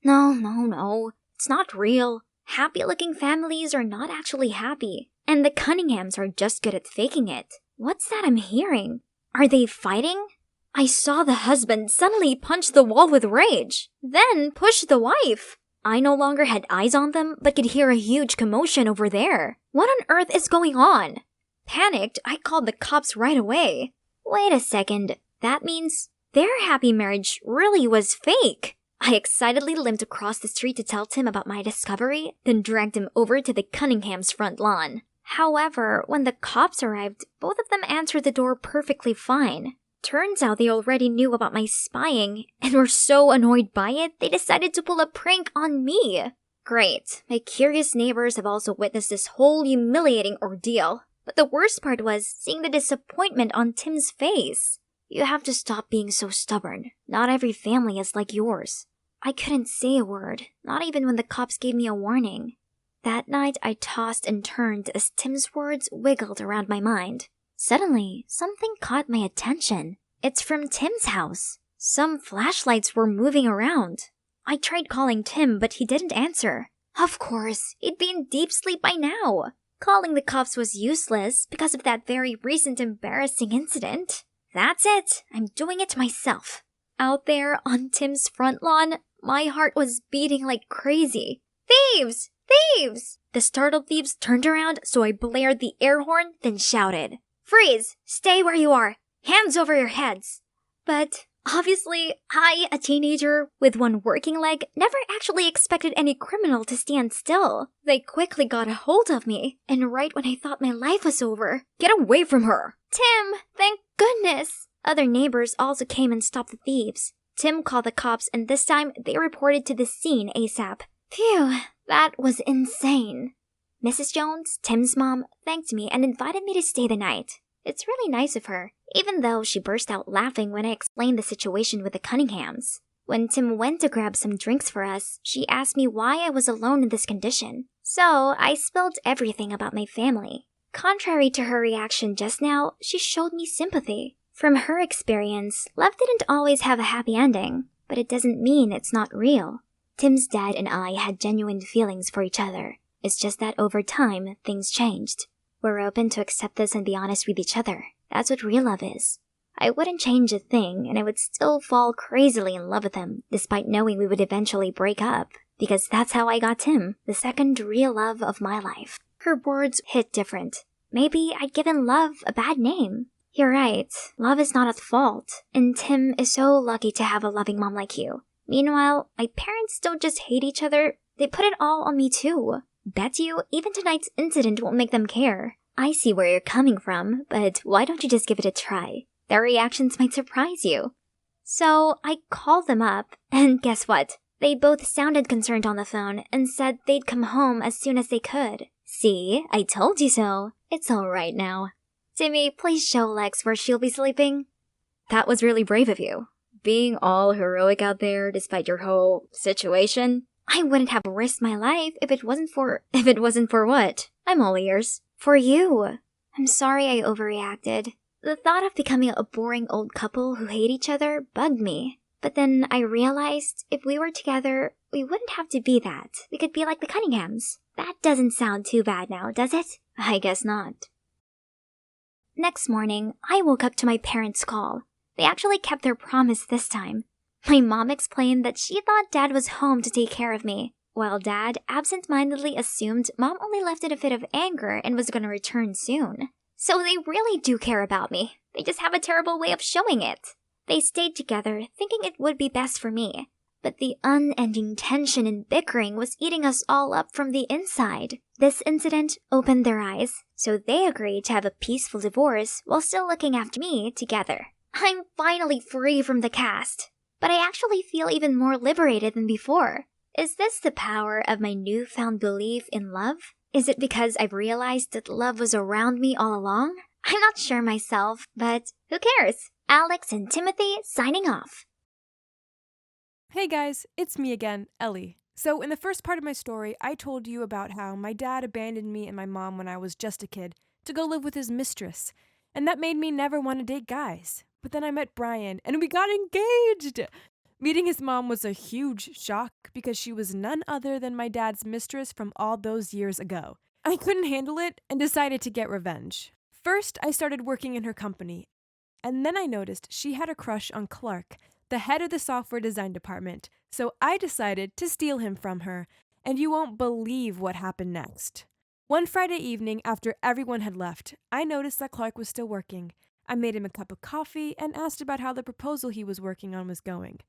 No. It's not real. Happy-looking families are not actually happy, and the Cunninghams are just good at faking it. What's that I'm hearing? Are they fighting? I saw the husband suddenly punch the wall with rage, then push the wife. I no longer had eyes on them, but could hear a huge commotion over there. What on earth is going on? Panicked, I called the cops right away. Wait a second, that means their happy marriage really was fake. I excitedly limped across the street to tell Tim about my discovery, then dragged him over to the Cunninghams' front lawn. However, when the cops arrived, both of them answered the door perfectly fine. Turns out they already knew about my spying, and were so annoyed by it, they decided to pull a prank on me. Great, my curious neighbors have also witnessed this whole humiliating ordeal. But the worst part was seeing the disappointment on Tim's face. You have to stop being so stubborn. Not every family is like yours. I couldn't say a word, not even when the cops gave me a warning. That night, I tossed and turned as Tim's words wiggled around my mind. Suddenly, something caught my attention. It's from Tim's house. Some flashlights were moving around. I tried calling Tim, but he didn't answer. Of course, he'd be in deep sleep by now. Calling the cops was useless because of that very recent embarrassing incident. That's it. I'm doing it myself. Out there on Tim's front lawn, my heart was beating like crazy. Thieves! Thieves! The startled thieves turned around, so I blared the air horn, then shouted, "Freeze! Stay where you are! Hands over your heads!" But obviously, I, a teenager with one working leg, never actually expected any criminal to stand still. They quickly got a hold of me, and right when I thought my life was over, Get away from her! Tim, thank goodness! Other neighbors also came and stopped the thieves. Tim called the cops, and this time they reported to the scene ASAP. Phew, that was insane. Mrs. Jones, Tim's mom, thanked me and invited me to stay the night. It's really nice of her, even though she burst out laughing when I explained the situation with the Cunninghams. When Tim went to grab some drinks for us, she asked me why I was alone in this condition. So I spilled everything about my family. Contrary to her reaction just now, she showed me sympathy. From her experience, love didn't always have a happy ending, but it doesn't mean it's not real. Tim's dad and I had genuine feelings for each other. It's just that over time, things changed. We're open to accept this and be honest with each other. That's what real love is. I wouldn't change a thing, and I would still fall crazily in love with him, despite knowing we would eventually break up. Because that's how I got Tim, the second real love of my life. Her words hit different. Maybe I'd given love a bad name. You're right, love is not at fault, and Tim is so lucky to have a loving mom like you. Meanwhile, my parents don't just hate each other, they put it all on me too. Bet you, even tonight's incident won't make them care. I see where you're coming from, but why don't you just give it a try? Their reactions might surprise you. So I called them up, and guess what? They both sounded concerned on the phone and said they'd come home as soon as they could. See, I told you so. It's all right now. Timmy, please show Lex where she'll be sleeping. That was really brave of you. Being all heroic out there despite your whole situation. I wouldn't have risked my life if it wasn't for what? I'm all ears. For you. I'm sorry I overreacted. The thought of becoming a boring old couple who hate each other bugged me. But then I realized if we were together, we wouldn't have to be that. We could be like the Cunninghams. That doesn't sound too bad now, does it? I guess not. Next morning, I woke up to my parents' call. They actually kept their promise this time. My mom explained that she thought Dad was home to take care of me, while Dad absent-mindedly assumed Mom only left in a fit of anger and was going to return soon. So they really do care about me. They just have a terrible way of showing it. They stayed together, thinking it would be best for me. But the unending tension and bickering was eating us all up from the inside. This incident opened their eyes, so they agreed to have a peaceful divorce while still looking after me together. I'm finally free from the cast, but I actually feel even more liberated than before. Is this the power of my newfound belief in love? Is it because I've realized that love was around me all along? I'm not sure myself, but who cares? Alex and Timothy signing off. Hey guys, it's me again, Ellie. So in the first part of my story, I told you about how my dad abandoned me and my mom when I was just a kid to go live with his mistress, and that made me never want to date guys. But then I met Brian, and we got engaged! Meeting his mom was a huge shock because she was none other than my dad's mistress from all those years ago. I couldn't handle it and decided to get revenge. First, I started working in her company, and then I noticed she had a crush on Clark, the head of the software design department, so I decided to steal him from her, and you won't believe what happened next. One Friday evening, after everyone had left, I noticed that Clark was still working. I made him a cup of coffee and asked about how the proposal he was working on was going.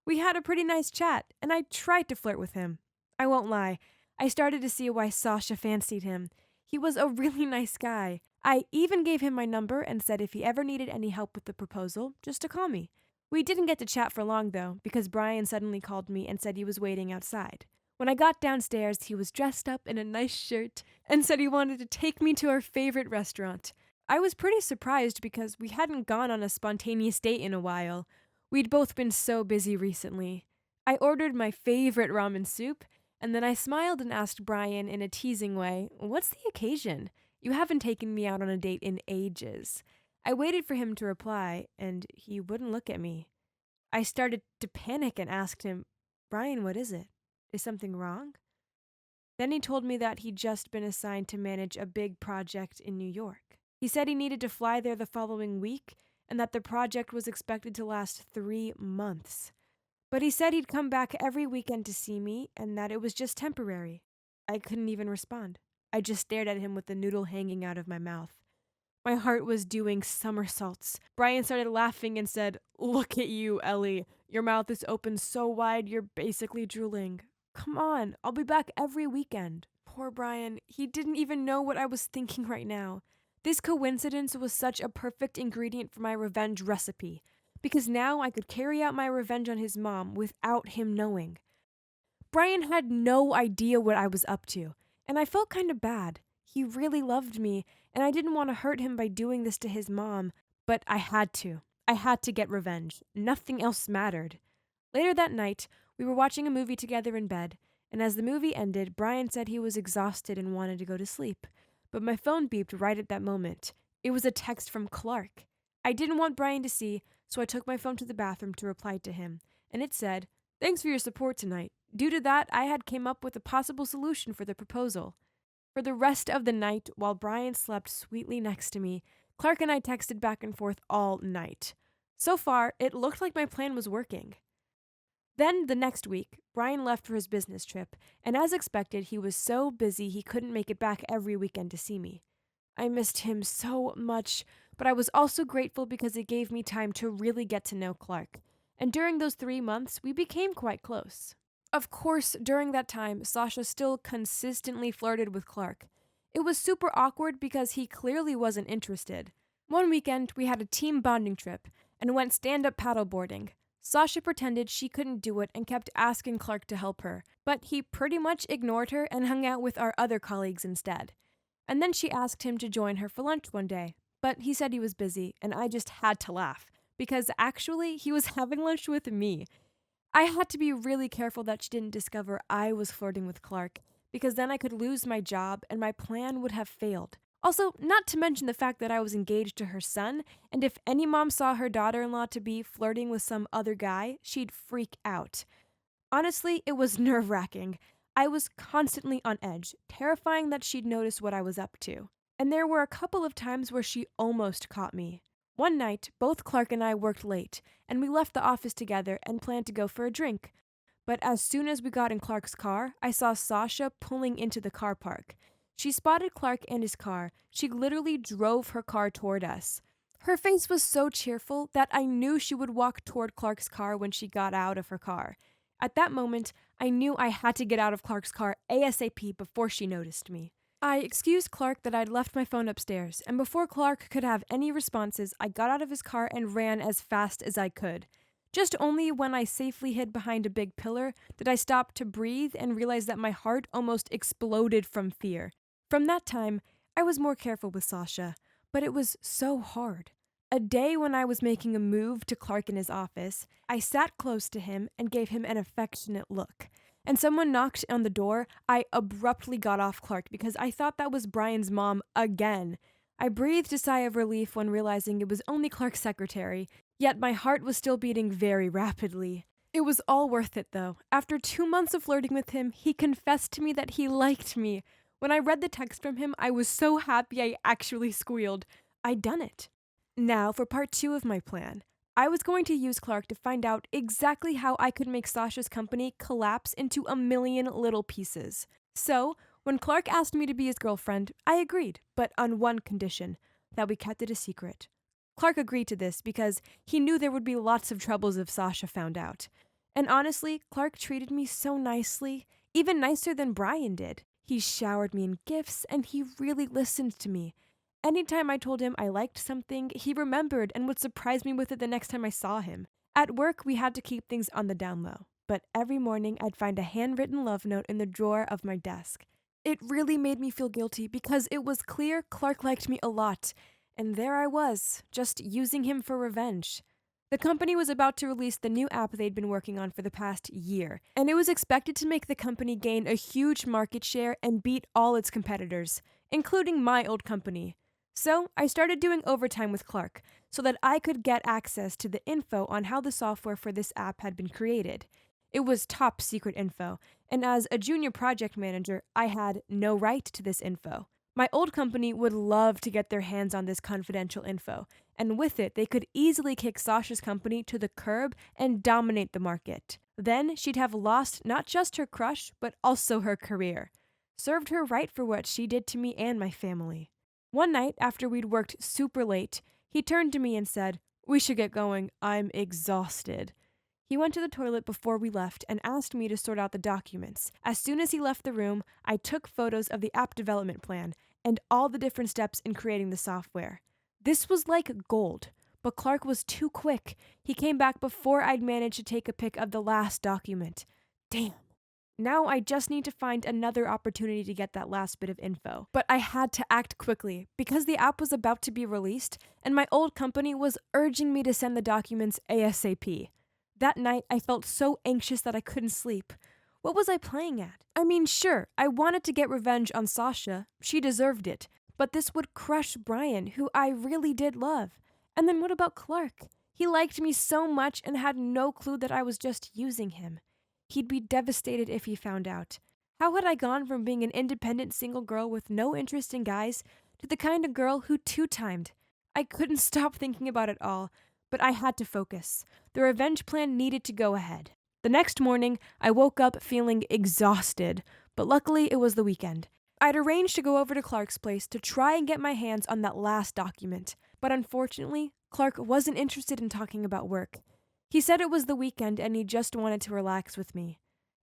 We had a pretty nice chat, and I tried to flirt with him. I won't lie, I started to see why Sasha fancied him. He was a really nice guy. I even gave him my number and said if he ever needed any help with the proposal, just to call me. We didn't get to chat for long, though, because Brian suddenly called me and said he was waiting outside. When I got downstairs, he was dressed up in a nice shirt and said he wanted to take me to our favorite restaurant. I was pretty surprised because we hadn't gone on a spontaneous date in a while. We'd both been so busy recently. I ordered my favorite ramen soup, and then I smiled and asked Brian in a teasing way, "What's the occasion? You haven't taken me out on a date in ages." I waited for him to reply, and he wouldn't look at me. I started to panic and asked him, "Brian, what is it? Is something wrong?" Then he told me that he'd just been assigned to manage a big project in New York. He said he needed to fly there the following week, and that the project was expected to last 3 months. But he said he'd come back every weekend to see me, and that it was just temporary. I couldn't even respond. I just stared at him with the noodle hanging out of my mouth. My heart was doing somersaults. Brian started laughing and said, "Look at you, Ellie. Your mouth is open so wide you're basically drooling. Come on, I'll be back every weekend." Poor Brian, he didn't even know what I was thinking right now. This coincidence was such a perfect ingredient for my revenge recipe, because now I could carry out my revenge on his mom without him knowing. Brian had no idea what I was up to, and I felt kind of bad. He really loved me, and I didn't want to hurt him by doing this to his mom, but I had to. I had to get revenge. Nothing else mattered. Later that night, we were watching a movie together in bed, and as the movie ended, Brian said he was exhausted and wanted to go to sleep. But my phone beeped right at that moment. It was a text from Clark. I didn't want Brian to see, so I took my phone to the bathroom to reply to him, and it said, "Thanks for your support tonight. Due to that, I had came up with a possible solution for the proposal." For the rest of the night, while Brian slept sweetly next to me, Clark and I texted back and forth all night. So far, it looked like my plan was working. Then, the next week, Brian left for his business trip, and as expected, he was so busy he couldn't make it back every weekend to see me. I missed him so much, but I was also grateful because it gave me time to really get to know Clark. And during those 3 months, we became quite close. Of course, during that time, Sasha still consistently flirted with Clark. It was super awkward because he clearly wasn't interested. One weekend, we had a team bonding trip and went stand-up paddleboarding. Sasha pretended she couldn't do it and kept asking Clark to help her, but he pretty much ignored her and hung out with our other colleagues instead. And then she asked him to join her for lunch one day, but he said he was busy, and I just had to laugh, because actually, he was having lunch with me. I had to be really careful that she didn't discover I was flirting with Clark, because then I could lose my job and my plan would have failed. Also, not to mention the fact that I was engaged to her son, and if any mom saw her daughter-in-law-to-be flirting with some other guy, she'd freak out. Honestly, it was nerve-wracking. I was constantly on edge, terrifying that she'd notice what I was up to. And there were a couple of times where she almost caught me. One night, both Clark and I worked late, and we left the office together and planned to go for a drink. But as soon as we got in Clark's car, I saw Sasha pulling into the car park. She spotted Clark and his car. She literally drove her car toward us. Her face was so cheerful that I knew she would walk toward Clark's car when she got out of her car. At that moment, I knew I had to get out of Clark's car ASAP before she noticed me. I excused Clark that I'd left my phone upstairs, and before Clark could have any responses, I got out of his car and ran as fast as I could. Just only when I safely hid behind a big pillar did I stop to breathe and realize that my heart almost exploded from fear. From that time, I was more careful with Sasha, but it was so hard. A day when I was making a move to Clark in his office, I sat close to him and gave him an affectionate look. And someone knocked on the door. I abruptly got off Clark because I thought that was Brian's mom again. I breathed a sigh of relief when realizing it was only Clark's secretary, yet my heart was still beating very rapidly. It was all worth it, though. After 2 months of flirting with him, he confessed to me that he liked me. When I read the text from him, I was so happy I actually squealed. I'd done it. Now for part 2 of my plan. I was going to use Clark to find out exactly how I could make Sasha's company collapse into a million little pieces. So, when Clark asked me to be his girlfriend, I agreed, but on one condition, that we kept it a secret. Clark agreed to this because he knew there would be lots of troubles if Sasha found out. And honestly, Clark treated me so nicely, even nicer than Brian did. He showered me in gifts, and he really listened to me. Anytime I told him I liked something, he remembered and would surprise me with it the next time I saw him. At work, we had to keep things on the down low, but every morning I'd find a handwritten love note in the drawer of my desk. It really made me feel guilty because it was clear Clark liked me a lot, and there I was, just using him for revenge. The company was about to release the new app they'd been working on for the past year, and it was expected to make the company gain a huge market share and beat all its competitors, including my old company. So I started doing overtime with Clark so that I could get access to the info on how the software for this app had been created. It was top secret info, and as a junior project manager, I had no right to this info. My old company would love to get their hands on this confidential info, and with it, they could easily kick Sasha's company to the curb and dominate the market. Then she'd have lost not just her crush, but also her career. Served her right for what she did to me and my family. One night, after we'd worked super late, he turned to me and said, "We should get going. I'm exhausted." He went to the toilet before we left and asked me to sort out the documents. As soon as he left the room, I took photos of the app development plan and all the different steps in creating the software. This was like gold, but Clark was too quick. He came back before I'd managed to take a pic of the last document. Damn. Now I just need to find another opportunity to get that last bit of info. But I had to act quickly because the app was about to be released and my old company was urging me to send the documents ASAP. That night I felt so anxious that I couldn't sleep. What was I playing at? I mean, sure, I wanted to get revenge on Sasha. She deserved it. But this would crush Brian, who I really did love. And then what about Clark? He liked me so much and had no clue that I was just using him. He'd be devastated if he found out. How had I gone from being an independent single girl with no interest in guys to the kind of girl who two-timed? I couldn't stop thinking about it all, but I had to focus. The revenge plan needed to go ahead. The next morning, I woke up feeling exhausted, but luckily it was the weekend. I'd arranged to go over to Clark's place to try and get my hands on that last document, but unfortunately, Clark wasn't interested in talking about work. He said it was the weekend and he just wanted to relax with me.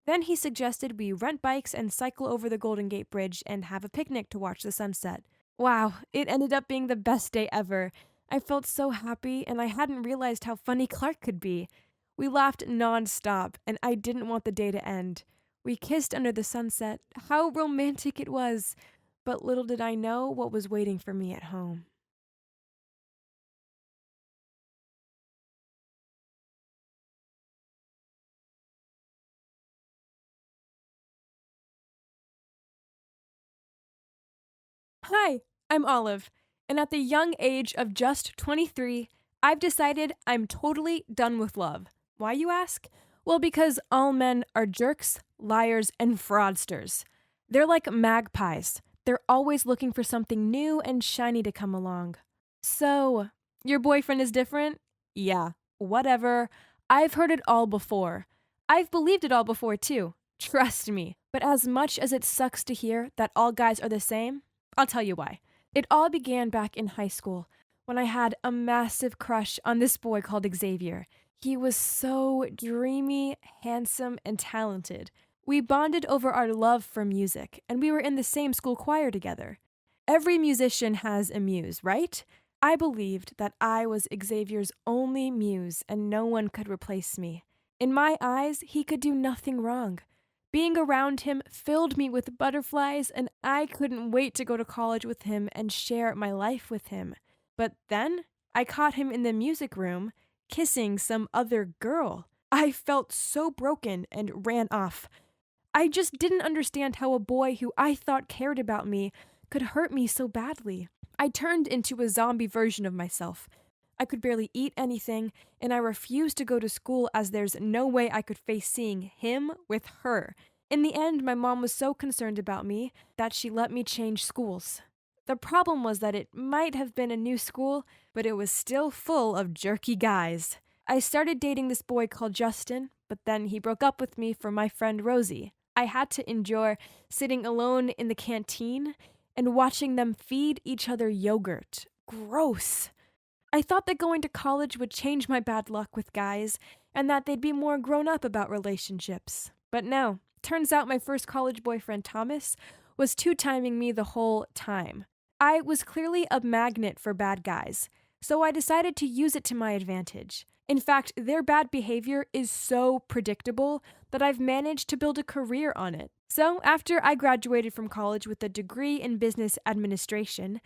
Then he suggested we rent bikes and cycle over the Golden Gate Bridge and have a picnic to watch the sunset. Wow, it ended up being the best day ever. I felt so happy and I hadn't realized how funny Clark could be. We laughed non-stop and I didn't want the day to end. We kissed under the sunset. How romantic it was! But little did I know what was waiting for me at home. Hi, I'm Olive, and at the young age of just 23, I've decided I'm totally done with love. Why, you ask? Well, because all men are jerks, liars, and fraudsters. They're like magpies. They're always looking for something new and shiny to come along. So, your boyfriend is different? Yeah, whatever. I've heard it all before. I've believed it all before too. Trust me. But as much as it sucks to hear that all guys are the same, I'll tell you why. It all began back in high school when I had a massive crush on this boy called Xavier. He was so dreamy, handsome, and talented. We bonded over our love for music, and we were in the same school choir together. Every musician has a muse, right? I believed that I was Xavier's only muse and no one could replace me. In my eyes, he could do nothing wrong. Being around him filled me with butterflies, and I couldn't wait to go to college with him and share my life with him. But then I caught him in the music room kissing some other girl. I felt so broken and ran off. I just didn't understand how a boy who I thought cared about me could hurt me so badly. I turned into a zombie version of myself. I could barely eat anything, and I refused to go to school as there's no way I could face seeing him with her. In the end, my mom was so concerned about me that she let me change schools. The problem was that it might have been a new school, but it was still full of jerky guys. I started dating this boy called Justin, but then he broke up with me for my friend Rosie. I had to endure sitting alone in the canteen and watching them feed each other yogurt. Gross. I thought that going to college would change my bad luck with guys and that they'd be more grown up about relationships. But no, turns out my first college boyfriend, Thomas, was two-timing me the whole time. I was clearly a magnet for bad guys, so I decided to use it to my advantage. In fact, their bad behavior is so predictable that I've managed to build a career on it. So after I graduated from college with a degree in business administration,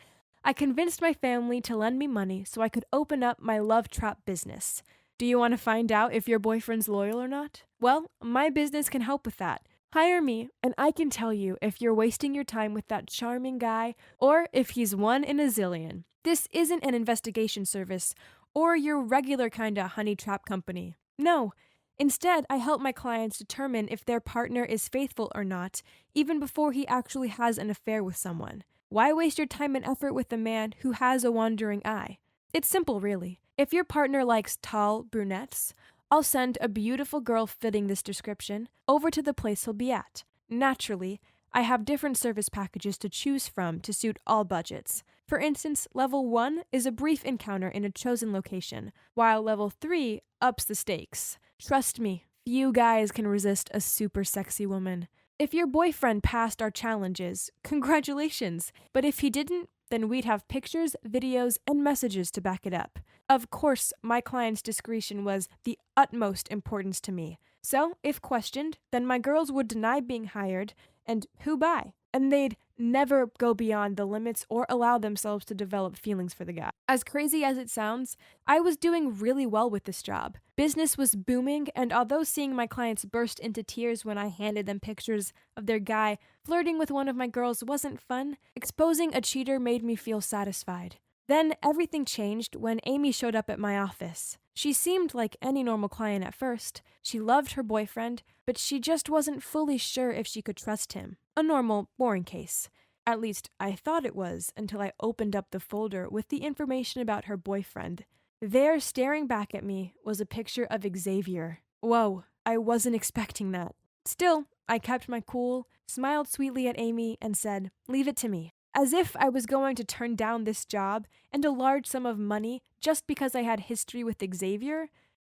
I convinced my family to lend me money so I could open up my love trap business. Do you want to find out if your boyfriend's loyal or not? Well, my business can help with that. Hire me, and I can tell you if you're wasting your time with that charming guy or if he's one in a zillion. This isn't an investigation service or your regular kind of honey trap company. No. Instead, I help my clients determine if their partner is faithful or not, even before he actually has an affair with someone. Why waste your time and effort with a man who has a wandering eye? It's simple, really. If your partner likes tall brunettes, I'll send a beautiful girl fitting this description over to the place he'll be at. Naturally, I have different service packages to choose from to suit all budgets. For instance, level 1 is a brief encounter in a chosen location, while level 3 ups the stakes. Trust me, few guys can resist a super sexy woman. If your boyfriend passed our challenges, congratulations. But if he didn't, then we'd have pictures, videos, and messages to back it up. Of course, my client's discretion was the utmost importance to me. So, if questioned, then my girls would deny being hired, and who by? And they'd never go beyond the limits or allow themselves to develop feelings for the guy. As crazy as it sounds, I was doing really well with this job. Business was booming, and although seeing my clients burst into tears when I handed them pictures of their guy flirting with one of my girls wasn't fun, exposing a cheater made me feel satisfied. Then everything changed when Amy showed up at my office. She seemed like any normal client at first. She loved her boyfriend, but she just wasn't fully sure if she could trust him. A normal, boring case. At least, I thought it was until I opened up the folder with the information about her boyfriend. There, staring back at me, was a picture of Xavier. Whoa, I wasn't expecting that. Still, I kept my cool, smiled sweetly at Amy, and said, "Leave it to me." As if I was going to turn down this job and a large sum of money just because I had history with Xavier.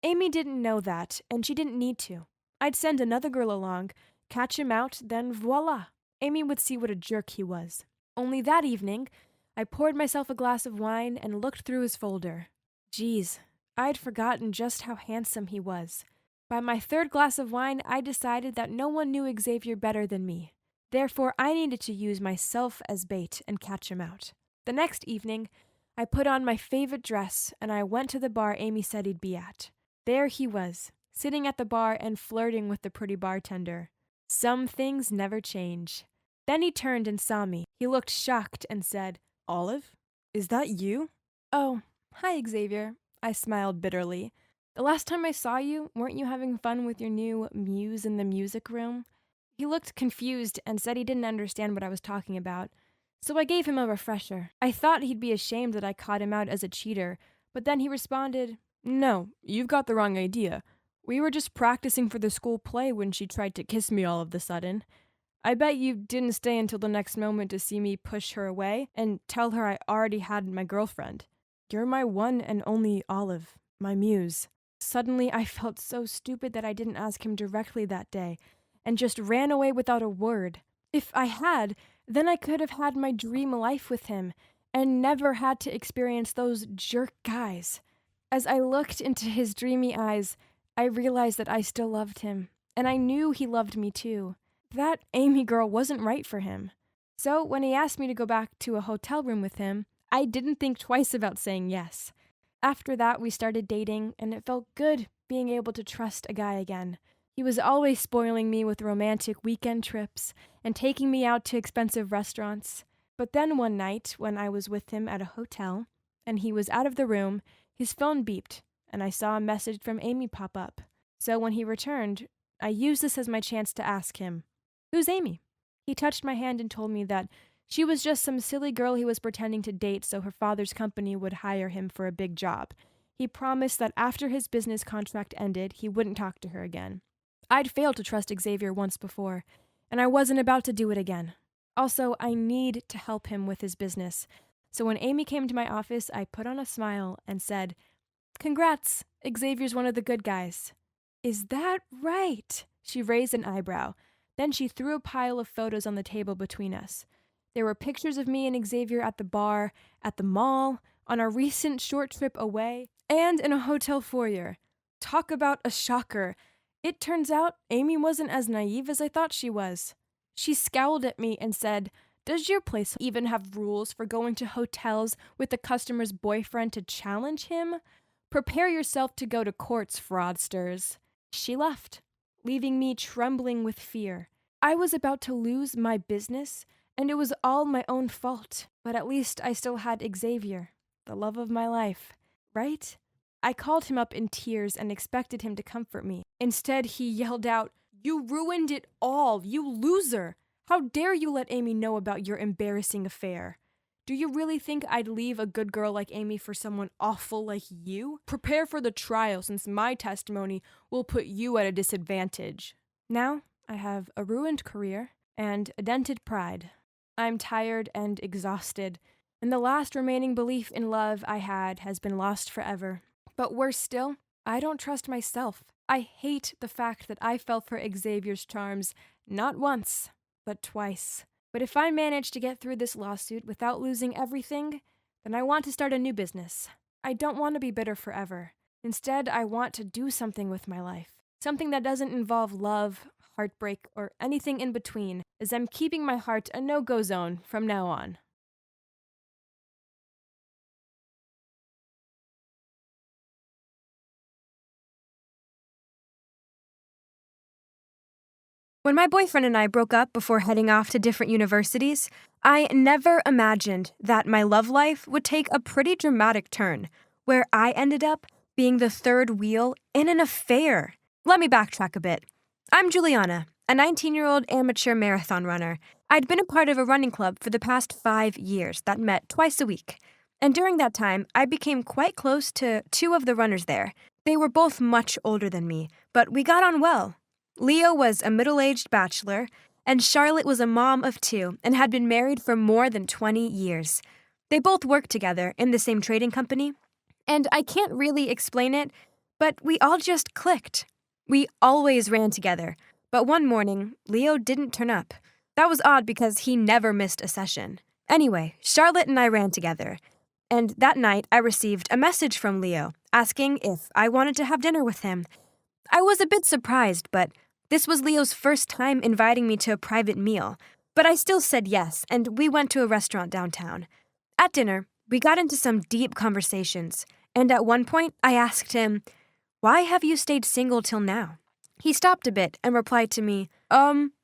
Amy didn't know that, and she didn't need to. I'd send another girl along, catch him out, then voila. Amy would see what a jerk he was. Only that evening, I poured myself a glass of wine and looked through his folder. Geez, I'd forgotten just how handsome he was. By my third glass of wine, I decided that no one knew Xavier better than me. Therefore, I needed to use myself as bait and catch him out. The next evening, I put on my favorite dress and I went to the bar Amy said he'd be at. There he was, sitting at the bar and flirting with the pretty bartender. Some things never change. Then he turned and saw me. He looked shocked and said, "Olive, is that you?" "Oh, hi, Xavier," I smiled bitterly. "The last time I saw you, weren't you having fun with your new muse in the music room?" He looked confused and said he didn't understand what I was talking about. So I gave him a refresher. I thought he'd be ashamed that I caught him out as a cheater, but then he responded, "No, you've got the wrong idea. We were just practicing for the school play when she tried to kiss me all of the sudden. I bet you didn't stay until the next moment to see me push her away and tell her I already had my girlfriend. You're my one and only Olive, my muse." Suddenly, I felt so stupid that I didn't ask him directly that day and just ran away without a word. If I had, then I could have had my dream life with him and never had to experience those jerk guys. As I looked into his dreamy eyes, I realized that I still loved him, and I knew he loved me too. That Amy girl wasn't right for him. So when he asked me to go back to a hotel room with him, I didn't think twice about saying yes. After that, we started dating, and it felt good being able to trust a guy again. He was always spoiling me with romantic weekend trips and taking me out to expensive restaurants. But then one night, when I was with him at a hotel, and he was out of the room, his phone beeped, and I saw a message from Amy pop up. So when he returned, I used this as my chance to ask him, "Who's Amy?" He touched my hand and told me that she was just some silly girl he was pretending to date so her father's company would hire him for a big job. He promised that after his business contract ended, he wouldn't talk to her again. I'd failed to trust Xavier once before, and I wasn't about to do it again. Also, I need to help him with his business. So when Amy came to my office, I put on a smile and said, "Congrats, Xavier's one of the good guys." "Is that right?" She raised an eyebrow. Then she threw a pile of photos on the table between us. There were pictures of me and Xavier at the bar, at the mall, on our recent short trip away, and in a hotel foyer. Talk about a shocker. It turns out Amy wasn't as naive as I thought she was. She scowled at me and said, "Does your place even have rules for going to hotels with the customer's boyfriend to challenge him? Prepare yourself to go to courts, fraudsters." She left, leaving me trembling with fear. I was about to lose my business, and it was all my own fault. But at least I still had Xavier, the love of my life, right? I called him up in tears and expected him to comfort me. Instead, he yelled out, "You ruined it all, you loser! How dare you let Amy know about your embarrassing affair? Do you really think I'd leave a good girl like Amy for someone awful like you? Prepare for the trial, since my testimony will put you at a disadvantage." Now, I have a ruined career and a dented pride. I'm tired and exhausted, and the last remaining belief in love I had has been lost forever. But worse still, I don't trust myself. I hate the fact that I fell for Xavier's charms not once, but twice. But if I manage to get through this lawsuit without losing everything, then I want to start a new business. I don't want to be bitter forever. Instead, I want to do something with my life. Something that doesn't involve love, heartbreak, or anything in between, as I'm keeping my heart a no-go zone from now on. When my boyfriend and I broke up before heading off to different universities, I never imagined that my love life would take a pretty dramatic turn, where I ended up being the third wheel in an affair. Let me backtrack a bit. I'm Juliana, a 19-year-old amateur marathon runner. I'd been a part of a running club for the past 5 years that met twice a week. And during that time, I became quite close to 2 of the runners there. They were both much older than me, but we got on well. Leo was a middle-aged bachelor, and Charlotte was a mom of 2 and had been married for more than 20 years. They both worked together in the same trading company, and I can't really explain it, but we all just clicked. We always ran together, but one morning, Leo didn't turn up. That was odd because he never missed a session. Anyway, Charlotte and I ran together, and that night I received a message from Leo asking if I wanted to have dinner with him. I was a bit surprised, but this was Leo's first time inviting me to a private meal. But I still said yes, and we went to a restaurant downtown. At dinner, we got into some deep conversations, and at one point I asked him, "Why have you stayed single till now?" He stopped a bit and replied to me,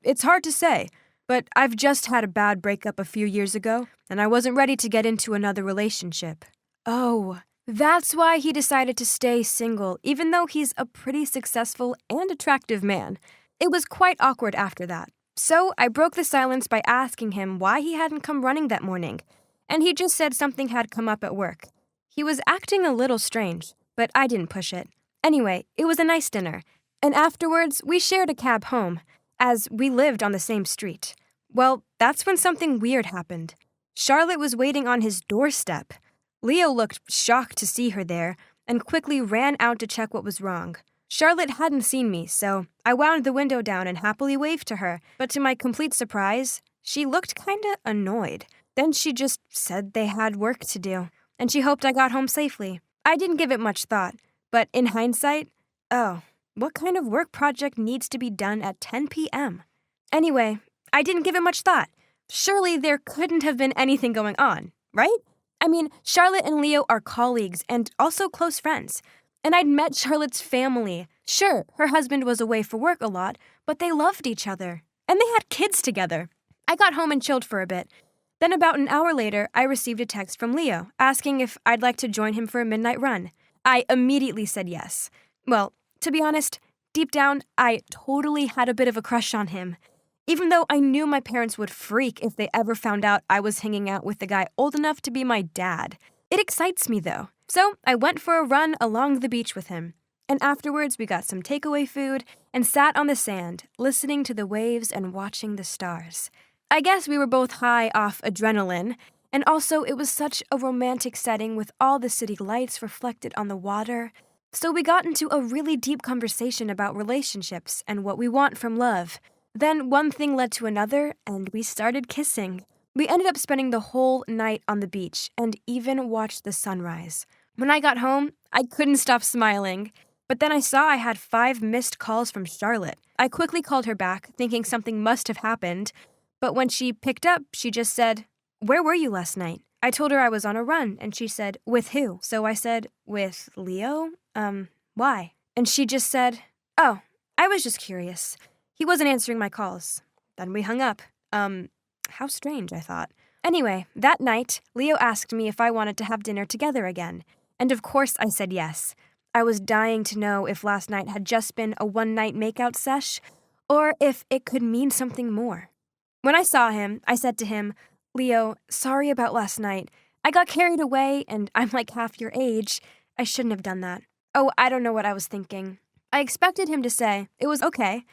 "It's hard to say, but I've just had a bad breakup a few years ago, and I wasn't ready to get into another relationship." Oh, that's why he decided to stay single, even though he's a pretty successful and attractive man. It was quite awkward after that, So I broke the silence by asking him why he hadn't come running that morning, and he just said something had come up at work. He was acting a little strange, but I didn't push it. Anyway, it was a nice dinner, and afterwards we shared a cab home, as we lived on the same street. Well, that's when something weird happened. Charlotte was waiting on his doorstep. Leo looked shocked to see her there and quickly ran out to check what was wrong. Charlotte hadn't seen me, so I wound the window down and happily waved to her, but to my complete surprise, she looked kinda annoyed. Then she just said they had work to do, and she hoped I got home safely. I didn't give it much thought, but in hindsight, what kind of work project needs to be done at 10 p.m.? Anyway, I didn't give it much thought. Surely there couldn't have been anything going on, right? I mean, Charlotte and Leo are colleagues and also close friends. And I'd met Charlotte's family. Sure, her husband was away for work a lot, but they loved each other. And they had kids together. I got home and chilled for a bit. Then about an hour later, I received a text from Leo asking if I'd like to join him for a midnight run. I immediately said yes. Well, to be honest, deep down, I totally had a bit of a crush on him. Even though I knew my parents would freak if they ever found out I was hanging out with the guy old enough to be my dad. It excites me, though. So I went for a run along the beach with him. And afterwards, we got some takeaway food and sat on the sand, listening to the waves and watching the stars. I guess we were both high off adrenaline, and also it was such a romantic setting with all the city lights reflected on the water. So we got into a really deep conversation about relationships and what we want from love. Then one thing led to another, and we started kissing. We ended up spending the whole night on the beach and even watched the sunrise. When I got home, I couldn't stop smiling. But then I saw I had 5 missed calls from Charlotte. I quickly called her back, thinking something must have happened. But when she picked up, she just said, "Where were you last night?" I told her I was on a run, and she said, "With who?" So I said, "With Leo? Why?" And she just said, "Oh, I was just curious. He wasn't answering my calls." Then we hung up. How strange, I thought. Anyway, that night, Leo asked me if I wanted to have dinner together again. And of course I said yes. I was dying to know if last night had just been a one-night makeout sesh, or if it could mean something more. When I saw him, I said to him, "Leo, sorry about last night. I got carried away, and I'm like half your age. I shouldn't have done that." Oh, I don't know what I was thinking. I expected him to say it was okay,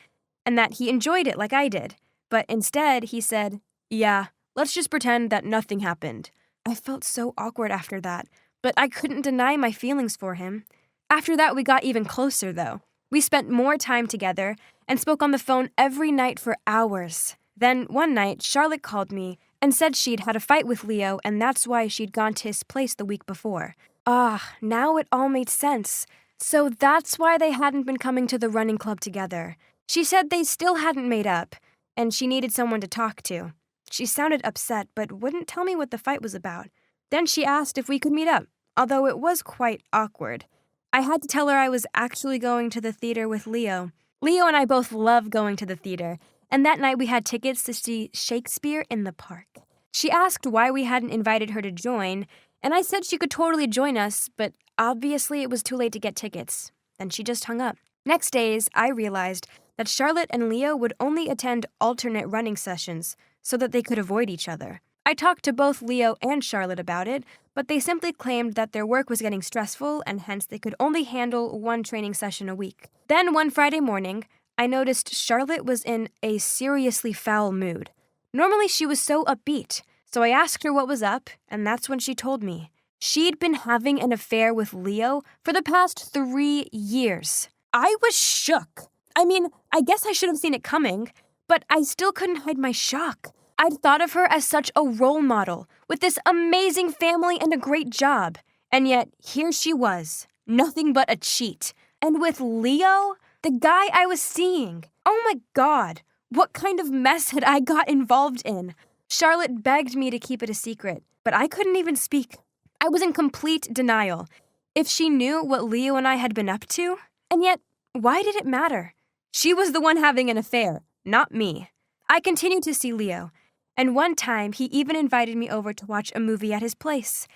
and that he enjoyed it like I did. But instead, he said, "Yeah, let's just pretend that nothing happened." I felt so awkward after that, but I couldn't deny my feelings for him. After that, we got even closer, though. We spent more time together and spoke on the phone every night for hours. Then, one night, Charlotte called me and said she'd had a fight with Leo, and that's why she'd gone to his place the week before. Now it all made sense. So that's why they hadn't been coming to the running club together. She said they still hadn't made up, and she needed someone to talk to. She sounded upset, but wouldn't tell me what the fight was about. Then she asked if we could meet up, although it was quite awkward. I had to tell her I was actually going to the theater with Leo. Leo and I both love going to the theater, and that night we had tickets to see Shakespeare in the park. She asked why we hadn't invited her to join, and I said she could totally join us, but obviously it was too late to get tickets. Then she just hung up. Next days, I realized that Charlotte and Leo would only attend alternate running sessions so that they could avoid each other. I talked to both Leo and Charlotte about it, but they simply claimed that their work was getting stressful and hence they could only handle one training session a week. Then one Friday morning, I noticed Charlotte was in a seriously foul mood. Normally she was so upbeat, so I asked her what was up, and that's when she told me. She'd been having an affair with Leo for the past 3 years. I was shook. I mean, I guess I should have seen it coming, but I still couldn't hide my shock. I'd thought of her as such a role model, with this amazing family and a great job. And yet, here she was, nothing but a cheat. And with Leo, the guy I was seeing. Oh my God, what kind of mess had I got involved in? Charlotte begged me to keep it a secret, but I couldn't even speak. I was in complete denial. If she knew what Leo and I had been up to, and yet, why did it matter? She was the one having an affair, not me. I continued to see Leo, and one time he even invited me over to watch a movie at his place.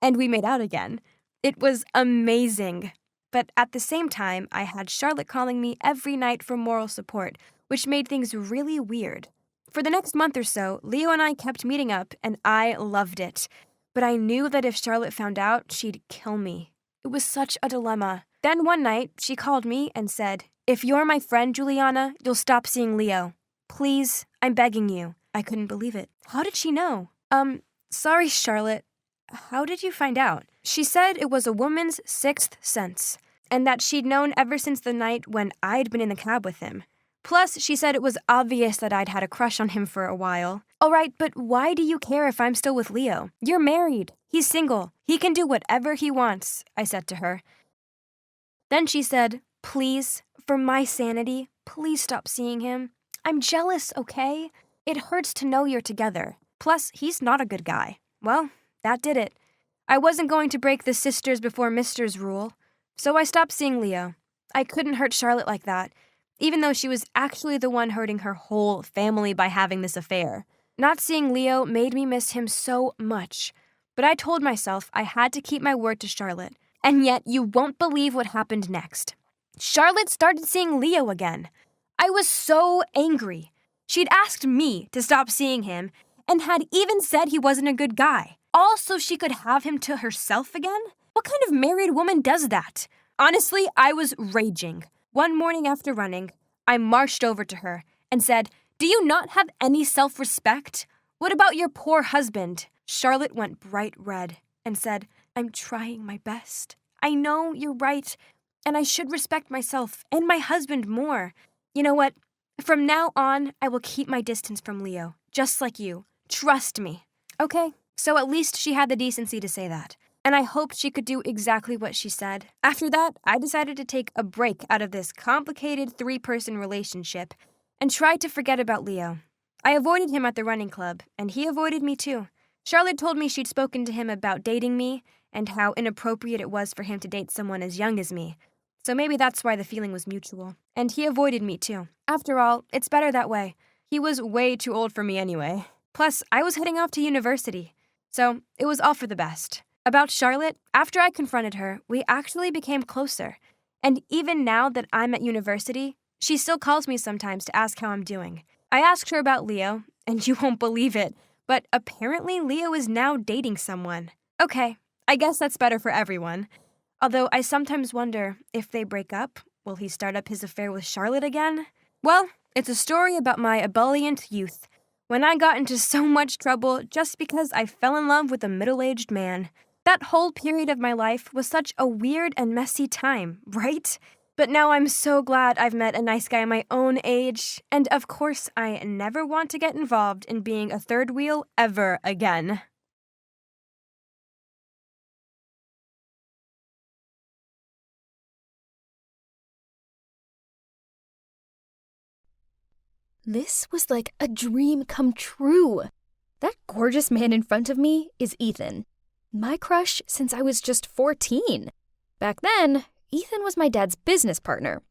And we made out again. It was amazing. But at the same time, I had Charlotte calling me every night for moral support, which made things really weird. For the next month or so, Leo and I kept meeting up, and I loved it. But I knew that if Charlotte found out, she'd kill me. It was such a dilemma. Then one night, she called me and said, "If you're my friend, Juliana, you'll stop seeing Leo. Please, I'm begging you." I couldn't believe it. How did she know? Sorry, Charlotte. How did you find out? She said it was a woman's sixth sense, and that she'd known ever since the night when I'd been in the cab with him. Plus, she said it was obvious that I'd had a crush on him for a while. All right, but why do you care if I'm still with Leo? You're married. He's single. He can do whatever he wants, I said to her. Then she said, "Please, for my sanity, please stop seeing him. I'm jealous, okay? It hurts to know you're together. Plus, he's not a good guy." Well, that did it. I wasn't going to break the sisters before misters rule, so I stopped seeing Leo. I couldn't hurt Charlotte like that, even though she was actually the one hurting her whole family by having this affair. Not seeing Leo made me miss him so much, but I told myself I had to keep my word to Charlotte. And yet, you won't believe what happened next. Charlotte started seeing Leo again. I was so angry. She'd asked me to stop seeing him and had even said he wasn't a good guy. All so she could have him to herself again? What kind of married woman does that? Honestly, I was raging. One morning after running, I marched over to her and said, "Do you not have any self-respect? What about your poor husband?" Charlotte went bright red and said, "I'm trying my best. I know you're right, and I should respect myself and my husband more. You know what? From now on, I will keep my distance from Leo, just like you. Trust me." Okay, so at least she had the decency to say that. And I hoped she could do exactly what she said. After that, I decided to take a break out of this complicated 3-person relationship and tried to forget about Leo. I avoided him at the running club, and he avoided me too. Charlotte told me she'd spoken to him about dating me and how inappropriate it was for him to date someone as young as me. So maybe that's why the feeling was mutual. And he avoided me too. After all, it's better that way. He was way too old for me anyway. Plus, I was heading off to university. So it was all for the best. About Charlotte, after I confronted her, we actually became closer. And even now that I'm at university, she still calls me sometimes to ask how I'm doing. I asked her about Leo, and you won't believe it, but apparently Leo is now dating someone. Okay, I guess that's better for everyone. Although I sometimes wonder, if they break up, will he start up his affair with Charlotte again? Well, it's a story about my ebullient youth, when I got into so much trouble just because I fell in love with a middle-aged man. That whole period of my life was such a weird and messy time, right? But now I'm so glad I've met a nice guy my own age, and of course I never want to get involved in being a third wheel ever again. This was like a dream come true. That gorgeous man in front of me is Ethan. My crush since I was just 14. Back then, Ethan was my dad's business partner.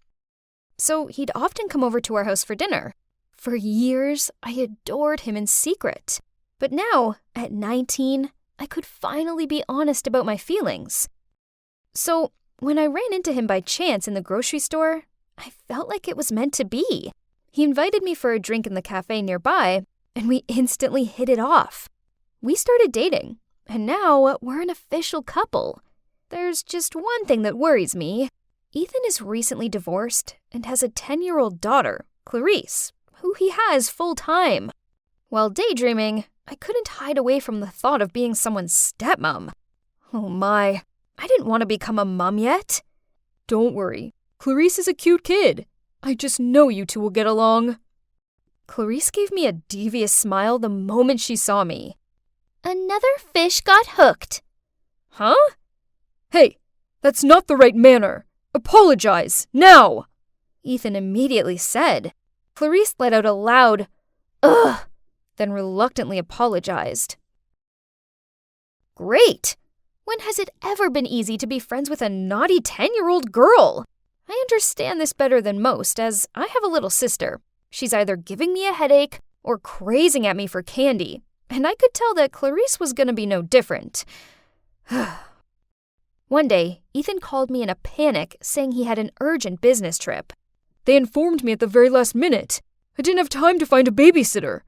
So he'd often come over to our house for dinner. For years, I adored him in secret. But now, at 19, I could finally be honest about my feelings. So when I ran into him by chance in the grocery store, I felt like it was meant to be. He invited me for a drink in the cafe nearby, and we instantly hit it off. We started dating, and now we're an official couple. There's just one thing that worries me. Ethan is recently divorced and has a 10-year-old daughter, Clarice, who he has full-time. While daydreaming, I couldn't hide away from the thought of being someone's stepmom. Oh my, I didn't want to become a mom yet. Don't worry, Clarice is a cute kid. I just know you two will get along. Clarice gave me a devious smile the moment she saw me. Another fish got hooked. Huh? Hey, that's not the right manner. Apologize, now! Ethan immediately said. Clarice let out a loud, ugh, then reluctantly apologized. Great! When has it ever been easy to be friends with a naughty 10-year-old girl? I understand this better than most, as I have a little sister. She's either giving me a headache or crazing at me for candy, and I could tell that Clarice was gonna be no different. One day, Ethan called me in a panic, saying he had an urgent business trip. They informed me at the very last minute. I didn't have time to find a babysitter.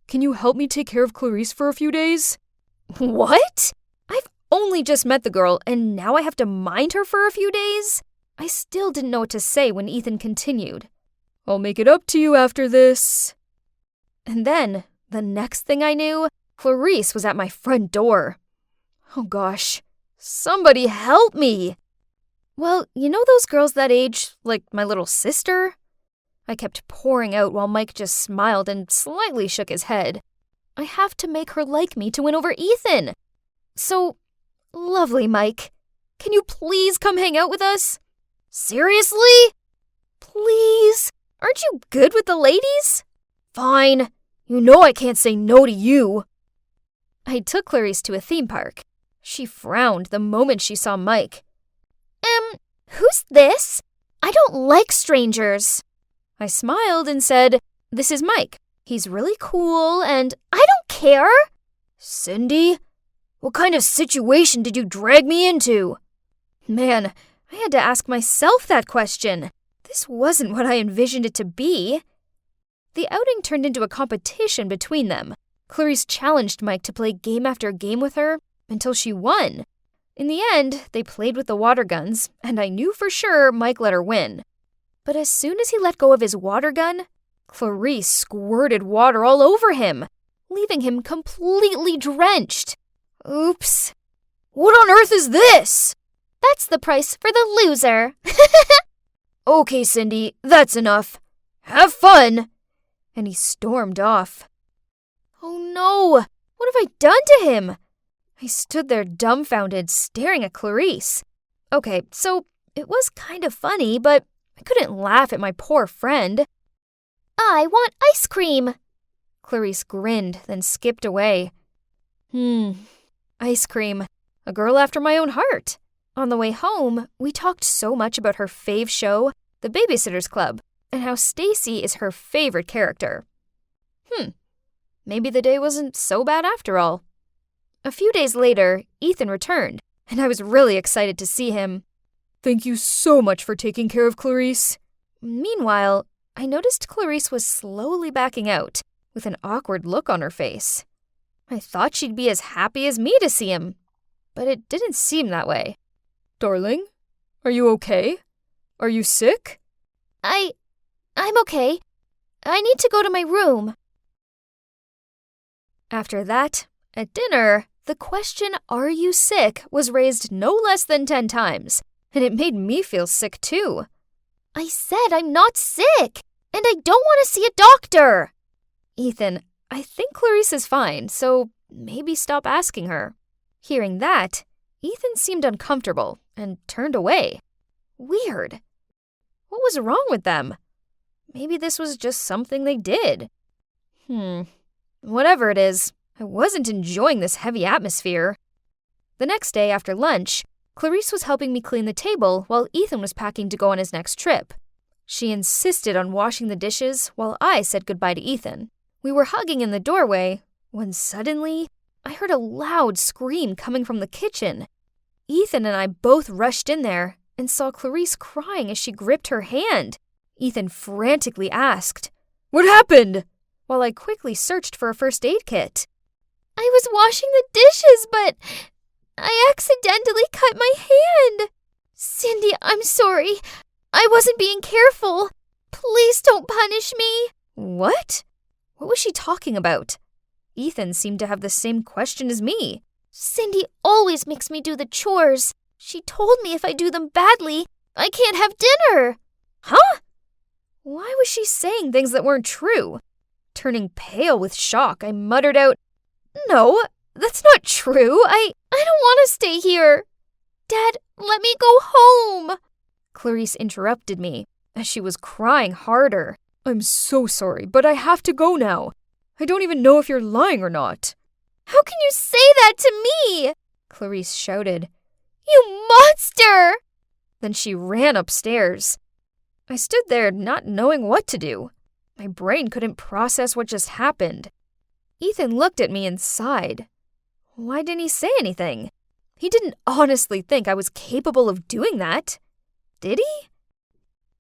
can you help me take care of Clarice for a few days? What? I've only just met the girl, and now I have to mind her for a few days? I still didn't know what to say when Ethan continued. I'll make it up to you after this. And then, the next thing I knew, Clarice was at my front door. Oh gosh, somebody help me! Well, you know those girls that age, like my little sister? I kept pouring out while Mike just smiled and slightly shook his head. I have to make her like me to win over Ethan. So, lovely Mike, can you please come hang out with us? Seriously? Please? Aren't you good with the ladies? Fine. You know I can't say no to you. I took Clarice to a theme park. She frowned the moment she saw Mike. Who's this? I don't like strangers. I smiled and said, This is Mike. He's really cool and I don't care. Cindy, what kind of situation did you drag me into? Man, I had to ask myself that question. This wasn't what I envisioned it to be. The outing turned into a competition between them. Clarice challenged Mike to play game after game with her until she won. In the end, they played with the water guns, and I knew for sure Mike let her win. But as soon as he let go of his water gun, Clarice squirted water all over him, leaving him completely drenched. Oops. What on earth is this? That's the price for the loser. Okay, Cindy, that's enough. Have fun. And he stormed off. Oh no, what have I done to him? I stood there dumbfounded, staring at Clarice. Okay, so it was kind of funny, but I couldn't laugh at my poor friend. I want ice cream. Clarice grinned, then skipped away. Ice cream. A girl after my own heart. On the way home, we talked so much about her fave show, The Babysitter's Club, and how Stacy is her favorite character. Maybe the day wasn't so bad after all. A few days later, Ethan returned, and I was really excited to see him. Thank you so much for taking care of Clarice. Meanwhile, I noticed Clarice was slowly backing out, with an awkward look on her face. I thought she'd be as happy as me to see him, but it didn't seem that way. Darling, are you okay? Are you sick? I'm okay. I need to go to my room. After that, at dinner, the question, "Are you sick?" was raised no less than 10 times, and it made me feel sick too. I said I'm not sick, and I don't want to see a doctor. Ethan, I think Clarice is fine, so maybe stop asking her. Hearing that, Ethan seemed uncomfortable and turned away. Weird. What was wrong with them? Maybe this was just something they did. Whatever it is, I wasn't enjoying this heavy atmosphere. The next day after lunch, Clarice was helping me clean the table while Ethan was packing to go on his next trip. She insisted on washing the dishes while I said goodbye to Ethan. We were hugging in the doorway when suddenly I heard a loud scream coming from the kitchen. Ethan and I both rushed in there and saw Clarice crying as she gripped her hand. Ethan frantically asked, "What happened?" while I quickly searched for a first aid kit. I was washing the dishes, but I accidentally cut my hand. Cindy, I'm sorry. I wasn't being careful. Please don't punish me. What? What was she talking about? Ethan seemed to have the same question as me. Cindy always makes me do the chores. She told me if I do them badly, I can't have dinner. Huh? Why was she saying things that weren't true? Turning pale with shock, I muttered out, "No, that's not true. I don't want to stay here. Dad, let me go home." Clarice interrupted me as she was crying harder. "I'm so sorry, but I have to go now. I don't even know if you're lying or not." "How can you say that to me?" Clarice shouted. "You monster!" Then she ran upstairs. I stood there not knowing what to do. My brain couldn't process what just happened. Ethan looked at me and sighed. Why didn't he say anything? He didn't honestly think I was capable of doing that. Did he?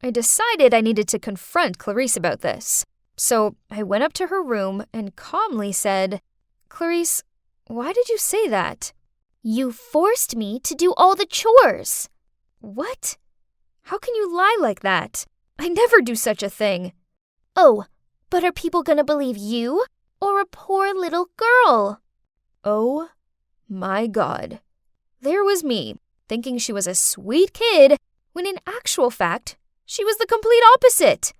I decided I needed to confront Clarice about this. So I went up to her room and calmly said, "Clarice, why did you say that?" You forced me to do all the chores. What? How can you lie like that? I never do such a thing. Oh, but are people gonna believe you or a poor little girl? Oh my God. There was me, thinking she was a sweet kid, when in actual fact, she was the complete opposite.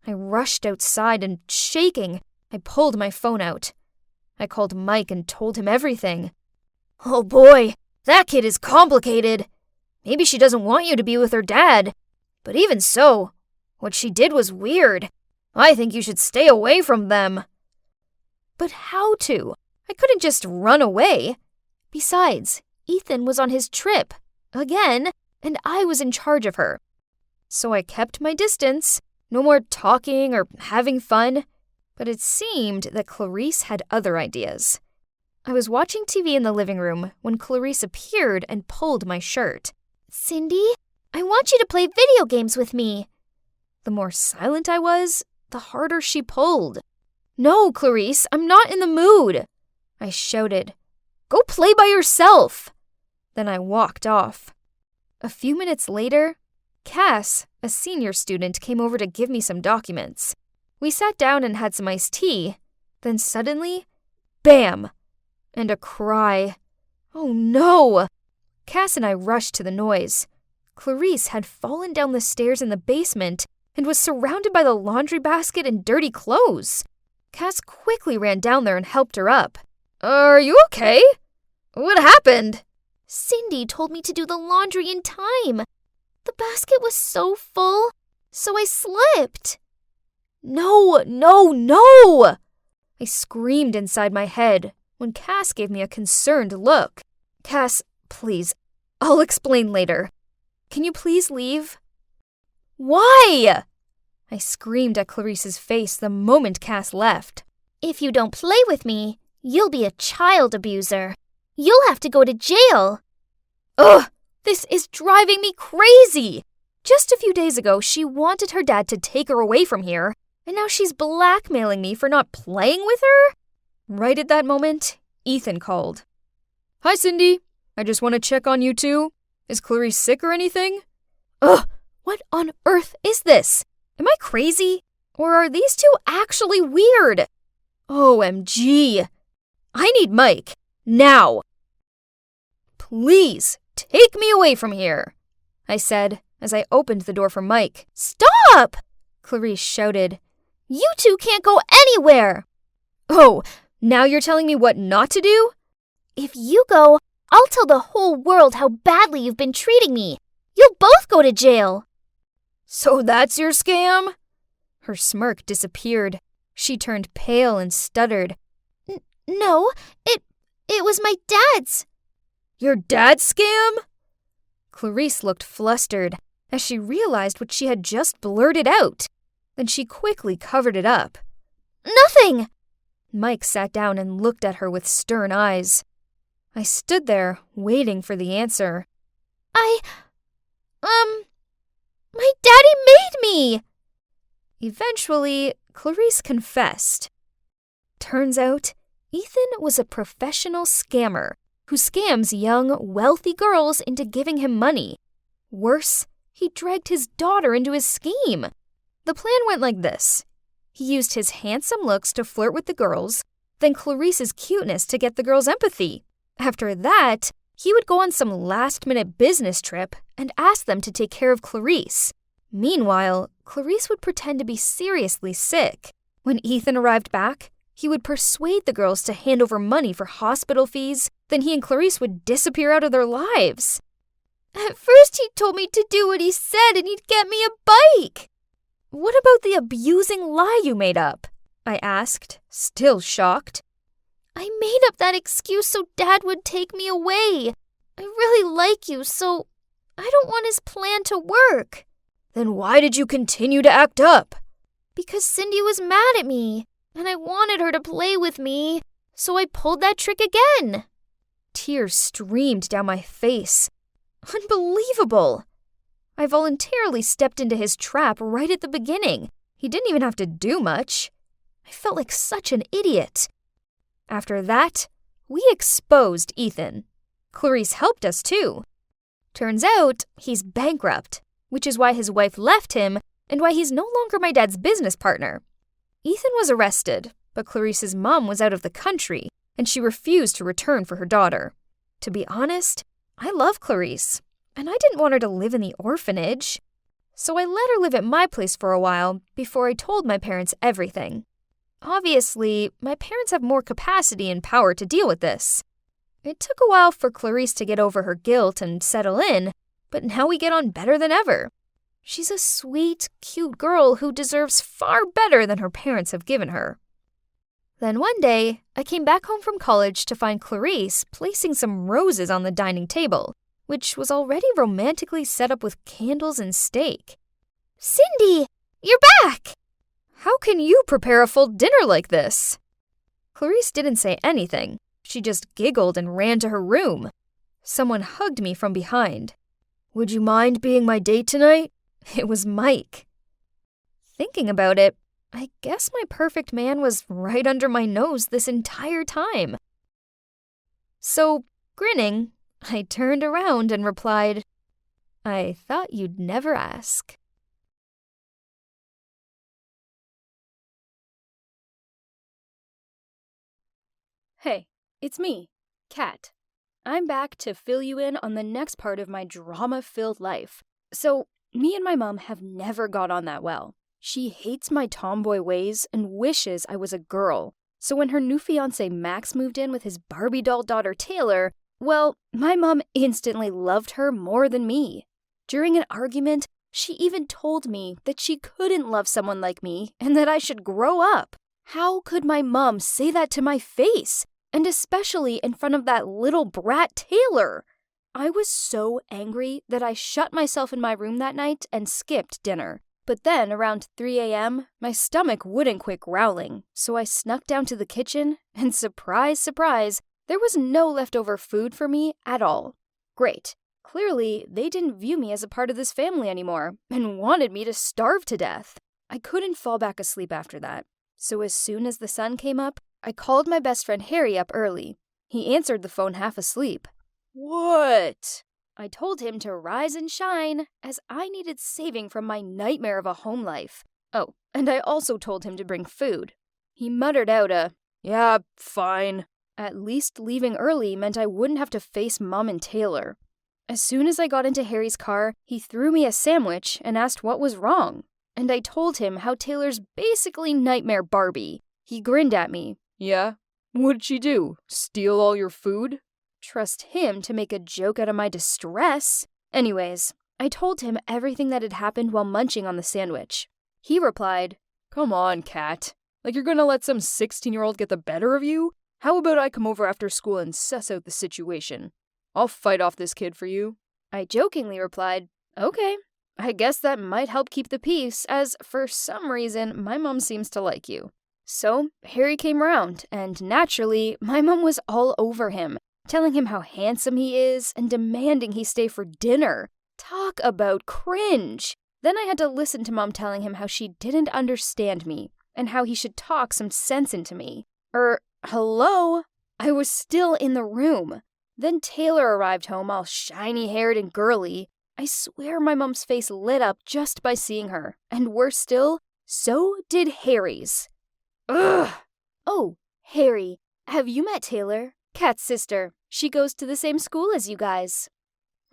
I rushed outside and, shaking, I pulled my phone out. I called Mike and told him everything. "Oh boy, that kid is complicated. Maybe she doesn't want you to be with her dad. But even so, what she did was weird. I think you should stay away from them." But how to? I couldn't just run away. Besides, Ethan was on his trip, again, and I was in charge of her. So I kept my distance, no more talking or having fun. But it seemed that Clarice had other ideas. I was watching TV in the living room when Clarice appeared and pulled my shirt. Cindy, I want you to play video games with me. The more silent I was, the harder she pulled. "No, Clarice, I'm not in the mood," I shouted. "Go play by yourself." Then I walked off. A few minutes later, Cass, a senior student, came over to give me some documents. We sat down and had some iced tea. Then suddenly, bam! And a cry. Oh no! Cass and I rushed to the noise. Clarice had fallen down the stairs in the basement and was surrounded by the laundry basket and dirty clothes. Cass quickly ran down there and helped her up. "Are you okay? What happened?" Cindy told me to do the laundry in time. The basket was so full, so I slipped. No, no, no! I screamed inside my head when Cass gave me a concerned look. "Cass, please, I'll explain later. Can you please leave?" "Why?" I screamed at Clarice's face the moment Cass left. If you don't play with me, you'll be a child abuser. You'll have to go to jail. Ugh, this is driving me crazy. Just a few days ago, she wanted her dad to take her away from here, and now she's blackmailing me for not playing with her? Right at that moment, Ethan called. "Hi, Cindy. I just want to check on you two. Is Clarice sick or anything?" Ugh, what on earth is this? Am I crazy? Or are these two actually weird? OMG. I need Mike. Now. "Please, take me away from here," I said as I opened the door for Mike. "Stop!" Clarice shouted. "You two can't go anywhere." "Oh, now you're telling me what not to do?" If you go, I'll tell the whole world how badly you've been treating me. You'll both go to jail. "So that's your scam?" Her smirk disappeared. She turned pale and stuttered. No, it was my dad's." "Your dad's scam?" Clarice looked flustered as she realized what she had just blurted out. Then she quickly covered it up. Nothing. Mike sat down and looked at her with stern eyes. I stood there, waiting for the answer. My daddy made me. Eventually, Clarice confessed. Turns out, Ethan was a professional scammer who scams young, wealthy girls into giving him money. Worse, he dragged his daughter into his scheme. The plan went like this. He used his handsome looks to flirt with the girls, then Clarice's cuteness to get the girls' empathy. After that, he would go on some last-minute business trip and ask them to take care of Clarice. Meanwhile, Clarice would pretend to be seriously sick. When Ethan arrived back, he would persuade the girls to hand over money for hospital fees, then he and Clarice would disappear out of their lives. At first he told me to do what he said and he'd get me a bike. What about the abusing lie you made up? I asked, still shocked. I made up that excuse so Dad would take me away. I really like you, so I don't want his plan to work. Then why did you continue to act up? Because Cindy was mad at me, and I wanted her to play with me, so I pulled that trick again. Tears streamed down my face. Unbelievable! I voluntarily stepped into his trap right at the beginning, He didn't even have to do much. I felt like such an idiot. After that, we exposed Ethan. Clarice helped us too. Turns out he's bankrupt, which is why his wife left him and why he's no longer my dad's business partner. Ethan was arrested, but Clarice's mom was out of the country, and she refused to return for her daughter. To be honest, I love Clarice, and I didn't want her to live in the orphanage. So I let her live at my place for a while before I told my parents everything. Obviously, my parents have more capacity and power to deal with this. It took a while for Clarice to get over her guilt and settle in, but now we get on better than ever. She's a sweet, cute girl who deserves far better than her parents have given her. Then one day, I came back home from college to find Clarice placing some roses on the dining table, which was already romantically set up with candles and steak. Cindy, you're back! How can you prepare a full dinner like this? Clarice didn't say anything. She just giggled and ran to her room. Someone hugged me from behind. Would you mind being my date tonight? It was Mike. Thinking about it, I guess my perfect man was right under my nose this entire time. So, grinning, I turned around and replied, I thought you'd never ask. Hey, it's me, Kat. I'm back to fill you in on the next part of my drama-filled life. So, me and my mom have never got on that well. She hates my tomboy ways and wishes I was a girl. So when her new fiancé Max moved in with his Barbie doll daughter Taylor, well, my mom instantly loved her more than me. During an argument, she even told me that she couldn't love someone like me and that I should grow up. How could my mom say that to my face? And especially in front of that little brat Taylor. I was so angry that I shut myself in my room that night and skipped dinner. But then, around 3 a.m., my stomach wouldn't quit growling, so I snuck down to the kitchen, and surprise, surprise, there was no leftover food for me at all. Great. Clearly, they didn't view me as a part of this family anymore, and wanted me to starve to death. I couldn't fall back asleep after that. So as soon as the sun came up, I called my best friend Harry up early. He answered the phone half asleep. What? I told him to rise and shine, as I needed saving from my nightmare of a home life. Oh, and I also told him to bring food. He muttered out yeah, fine. At least leaving early meant I wouldn't have to face Mom and Taylor. As soon as I got into Harry's car, he threw me a sandwich and asked what was wrong. And I told him how Taylor's basically Nightmare Barbie. He grinned at me. Yeah? What'd she do? Steal all your food? Trust him to make a joke out of my distress. Anyways, I told him everything that had happened while munching on the sandwich. He replied, Come on, Kat. Like you're gonna let some 16-year-old get the better of you? How about I come over after school and suss out the situation? I'll fight off this kid for you. I jokingly replied, Okay, I guess that might help keep the peace, as for some reason my mom seems to like you. So Harry came around, and naturally, my mom was all over him, telling him how handsome he is and demanding he stay for dinner. Talk about cringe. Then I had to listen to Mom telling him how she didn't understand me and how he should talk some sense into me. Hello? I was still in the room. Then Taylor arrived home all shiny-haired and girly. I swear my mom's face lit up just by seeing her. And worse still, so did Harry's. Ugh! Oh, Harry, have you met Taylor? Kat's sister. She goes to the same school as you guys.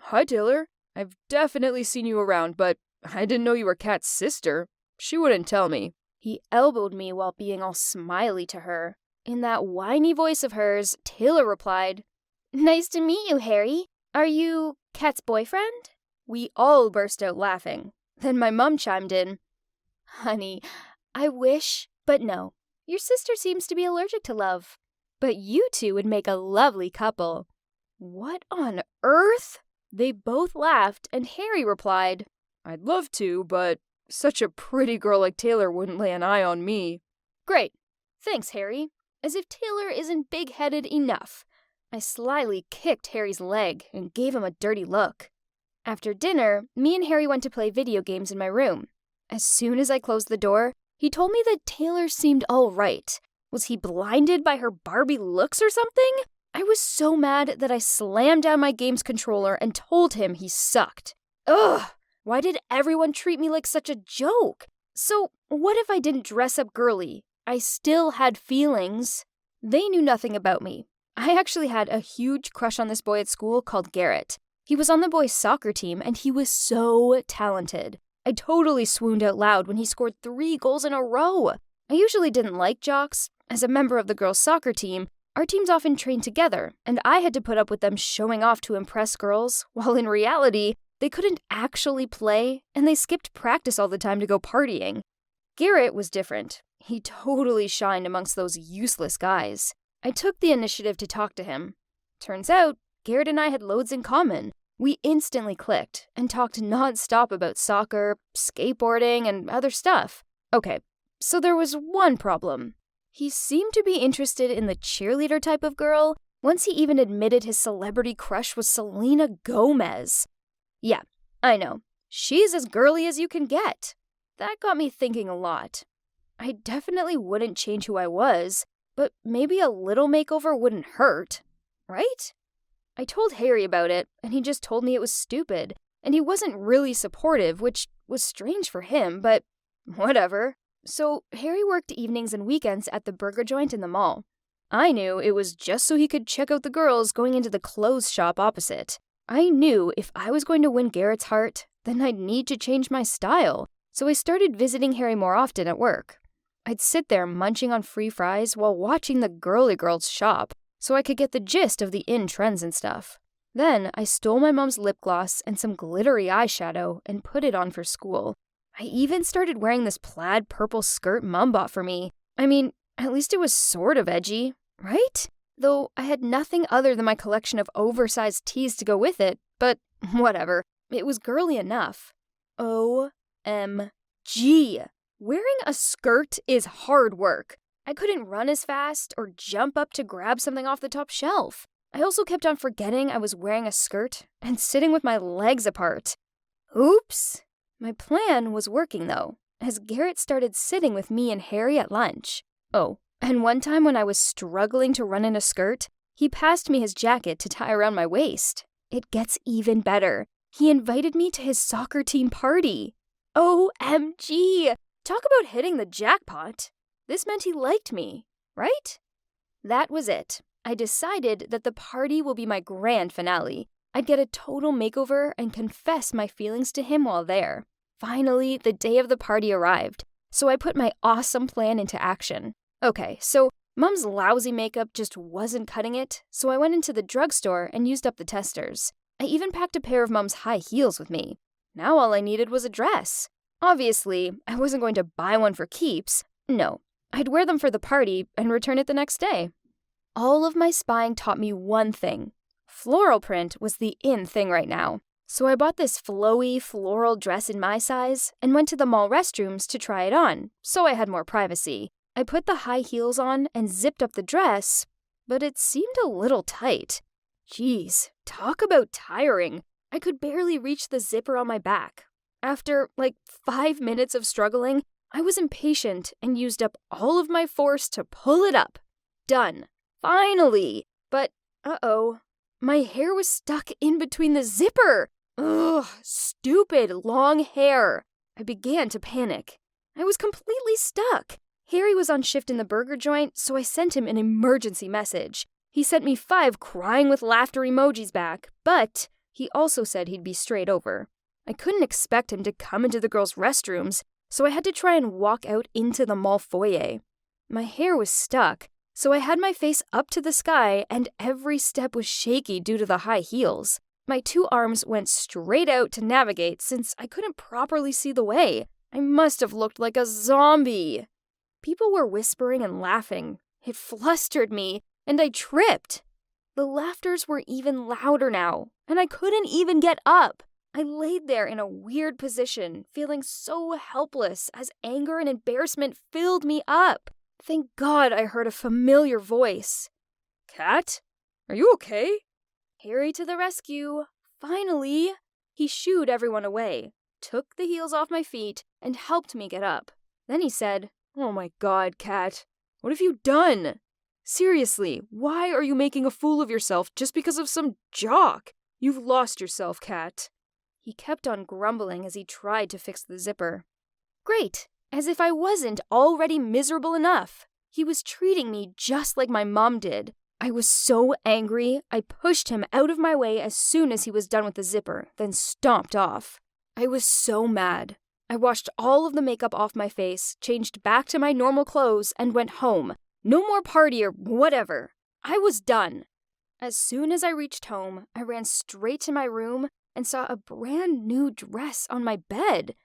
Hi, Taylor. I've definitely seen you around, but I didn't know you were Kat's sister. She wouldn't tell me. He elbowed me while being all smiley to her. In that whiny voice of hers, Taylor replied, Nice to meet you, Harry. Are you Kat's boyfriend? We all burst out laughing. Then my mom chimed in, Honey, I wish, but no. Your sister seems to be allergic to love. But you two would make a lovely couple. What on earth? They both laughed, and Harry replied, I'd love to, but such a pretty girl like Taylor wouldn't lay an eye on me. Great. Thanks, Harry. As if Taylor isn't big-headed enough. I slyly kicked Harry's leg and gave him a dirty look. After dinner, me and Harry went to play video games in my room. As soon as I closed the door, he told me that Taylor seemed all right. Was he blinded by her Barbie looks or something? I was so mad that I slammed down my game's controller and told him he sucked. Ugh! Why did everyone treat me like such a joke? So, what if I didn't dress up girly? I still had feelings. They knew nothing about me. I actually had a huge crush on this boy at school called Garrett. He was on the boys' soccer team, and he was so talented. I totally swooned out loud when he scored 3 goals in a row. I usually didn't like jocks. As a member of the girls' soccer team, our teams often trained together, and I had to put up with them showing off to impress girls, while in reality, they couldn't actually play, and they skipped practice all the time to go partying. Garrett was different. He totally shined amongst those useless guys. I took the initiative to talk to him. Turns out, Garrett and I had loads in common. We instantly clicked and talked non-stop about soccer, skateboarding, and other stuff. Okay, so there was one problem. He seemed to be interested in the cheerleader type of girl. Once he even admitted his celebrity crush was Selena Gomez. Yeah, I know. She's as girly as you can get. That got me thinking a lot. I definitely wouldn't change who I was, but maybe a little makeover wouldn't hurt, right? I told Harry about it, and he just told me it was stupid, and he wasn't really supportive, which was strange for him, but whatever. So Harry worked evenings and weekends at the burger joint in the mall. I knew it was just so he could check out the girls going into the clothes shop opposite. I knew if I was going to win Garrett's heart, then I'd need to change my style, so I started visiting Harry more often at work. I'd sit there munching on free fries while watching the girly girls shop, so I could get the gist of the in trends and stuff. Then I stole my mom's lip gloss and some glittery eyeshadow and put it on for school. I even started wearing this plaid purple skirt Mom bought for me. I mean, at least it was sort of edgy, right? Though I had nothing other than my collection of oversized tees to go with it, but whatever. It was girly enough. OMG. Wearing a skirt is hard work. I couldn't run as fast or jump up to grab something off the top shelf. I also kept on forgetting I was wearing a skirt and sitting with my legs apart. Oops. My plan was working, though, as Garrett started sitting with me and Harry at lunch. Oh, and one time when I was struggling to run in a skirt, he passed me his jacket to tie around my waist. It gets even better. He invited me to his soccer team party. OMG! Talk about hitting the jackpot. This meant he liked me, right? That was it. I decided that the party will be my grand finale. I'd get a total makeover and confess my feelings to him while there. Finally, the day of the party arrived, so I put my awesome plan into action. Okay, so Mom's lousy makeup just wasn't cutting it, so I went into the drugstore and used up the testers. I even packed a pair of Mom's high heels with me. Now all I needed was a dress. Obviously, I wasn't going to buy one for keeps. No, I'd wear them for the party and return it the next day. All of my spying taught me one thing. Floral print was the in thing right now. So I bought this flowy floral dress in my size and went to the mall restrooms to try it on, so I had more privacy. I put the high heels on and zipped up the dress, but it seemed a little tight. Jeez, talk about tiring. I could barely reach the zipper on my back. After, 5 minutes of struggling, I was impatient and used up all of my force to pull it up. Done. Finally! But, uh-oh. My hair was stuck in between the zipper. Ugh, stupid long hair. I began to panic. I was completely stuck. Harry was on shift in the burger joint, so I sent him an emergency message. He sent me 5 crying with laughter emojis back, but he also said he'd be straight over. I couldn't expect him to come into the girls' restrooms, so I had to try and walk out into the mall foyer. My hair was stuck, so I had my face up to the sky, and every step was shaky due to the high heels. My 2 arms went straight out to navigate since I couldn't properly see the way. I must have looked like a zombie. People were whispering and laughing. It flustered me, and I tripped. The laughters were even louder now, and I couldn't even get up. I laid there in a weird position, feeling so helpless as anger and embarrassment filled me up. Thank God I heard a familiar voice. Kat? Are you okay? Harry to the rescue. Finally. He shooed everyone away. took the heels off my feet, and helped me get up. Then he said, "Oh my God, Kat, what have you done? Seriously, why are you making a fool of yourself just because of some jock? You've lost yourself, Kat." He kept on grumbling as he tried to fix the zipper. Great, as if I wasn't already miserable enough. He was treating me just like my mom did. I was so angry, I pushed him out of my way as soon as he was done with the zipper, then stomped off. I was so mad. I washed all of the makeup off my face, changed back to my normal clothes, and went home. No more party or whatever. I was done. As soon as I reached home, I ran straight to my room and saw a brand new dress on my bed.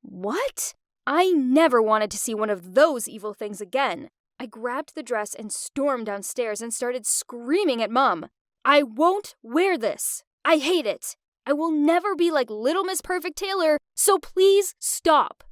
What? I never wanted to see one of those evil things again. I grabbed the dress and stormed downstairs and started screaming at Mom. "I won't wear this. I hate it. I will never be like Little Miss Perfect Taylor, so please stop."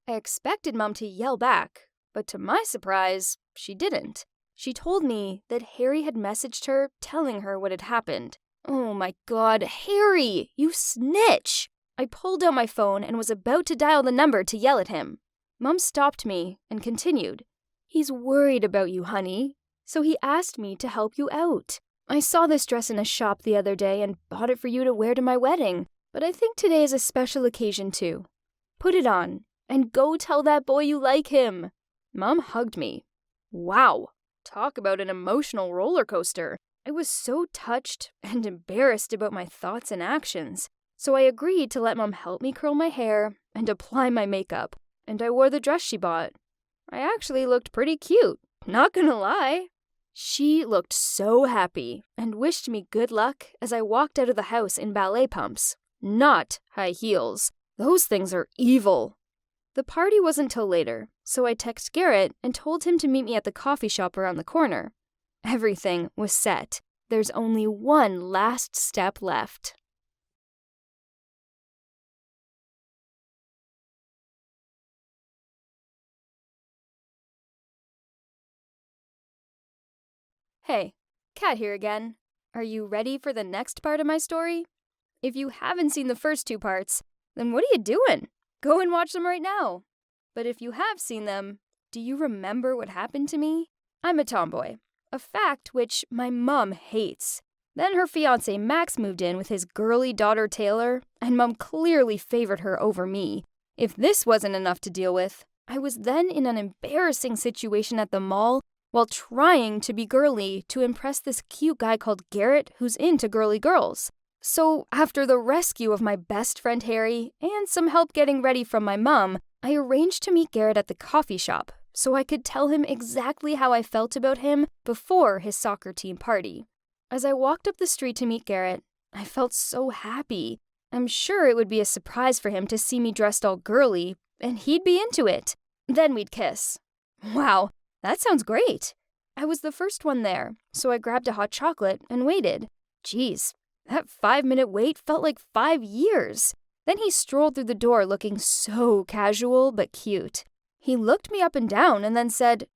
I expected Mom to yell back, but to my surprise, she didn't. She told me that Harry had messaged her telling her what had happened. Oh my God, Harry, you snitch! I pulled out my phone and was about to dial the number to yell at him. Mom stopped me and continued. "He's worried about you, honey, so he asked me to help you out. I saw this dress in a shop the other day and bought it for you to wear to my wedding, but I think today is a special occasion too. Put it on and go tell that boy you like him." Mom hugged me. Wow, talk about an emotional roller coaster. I was so touched and embarrassed about my thoughts and actions, so I agreed to let Mom help me curl my hair and apply my makeup, and I wore the dress she bought. I actually looked pretty cute, not gonna lie. She looked so happy and wished me good luck as I walked out of the house in ballet pumps, not high heels. Those things are evil. The party wasn't till later, so I texted Garrett and told him to meet me at the coffee shop around the corner. Everything was set. There's only one last step left. Hey, Kat here again. Are you ready for the next part of my story? If you haven't seen the first two parts, then what are you doing? Go and watch them right now. But if you have seen them, do you remember what happened to me? I'm a tomboy, a fact which my mom hates. Then her fiancé Max moved in with his girly daughter Taylor, and Mom clearly favored her over me. If this wasn't enough to deal with, I was then in an embarrassing situation at the mall while trying to be girly to impress this cute guy called Garrett who's into girly girls. So after the rescue of my best friend Harry and some help getting ready from my mom, I arranged to meet Garrett at the coffee shop so I could tell him exactly how I felt about him before his soccer team party. As I walked up the street to meet Garrett, I felt so happy. I'm sure it would be a surprise for him to see me dressed all girly, and he'd be into it. Then we'd kiss. Wow, that sounds great. I was the first one there, so I grabbed a hot chocolate and waited. Geez, that 5-minute wait felt like 5 years. Then he strolled through the door looking so casual but cute. He looked me up and down and then said,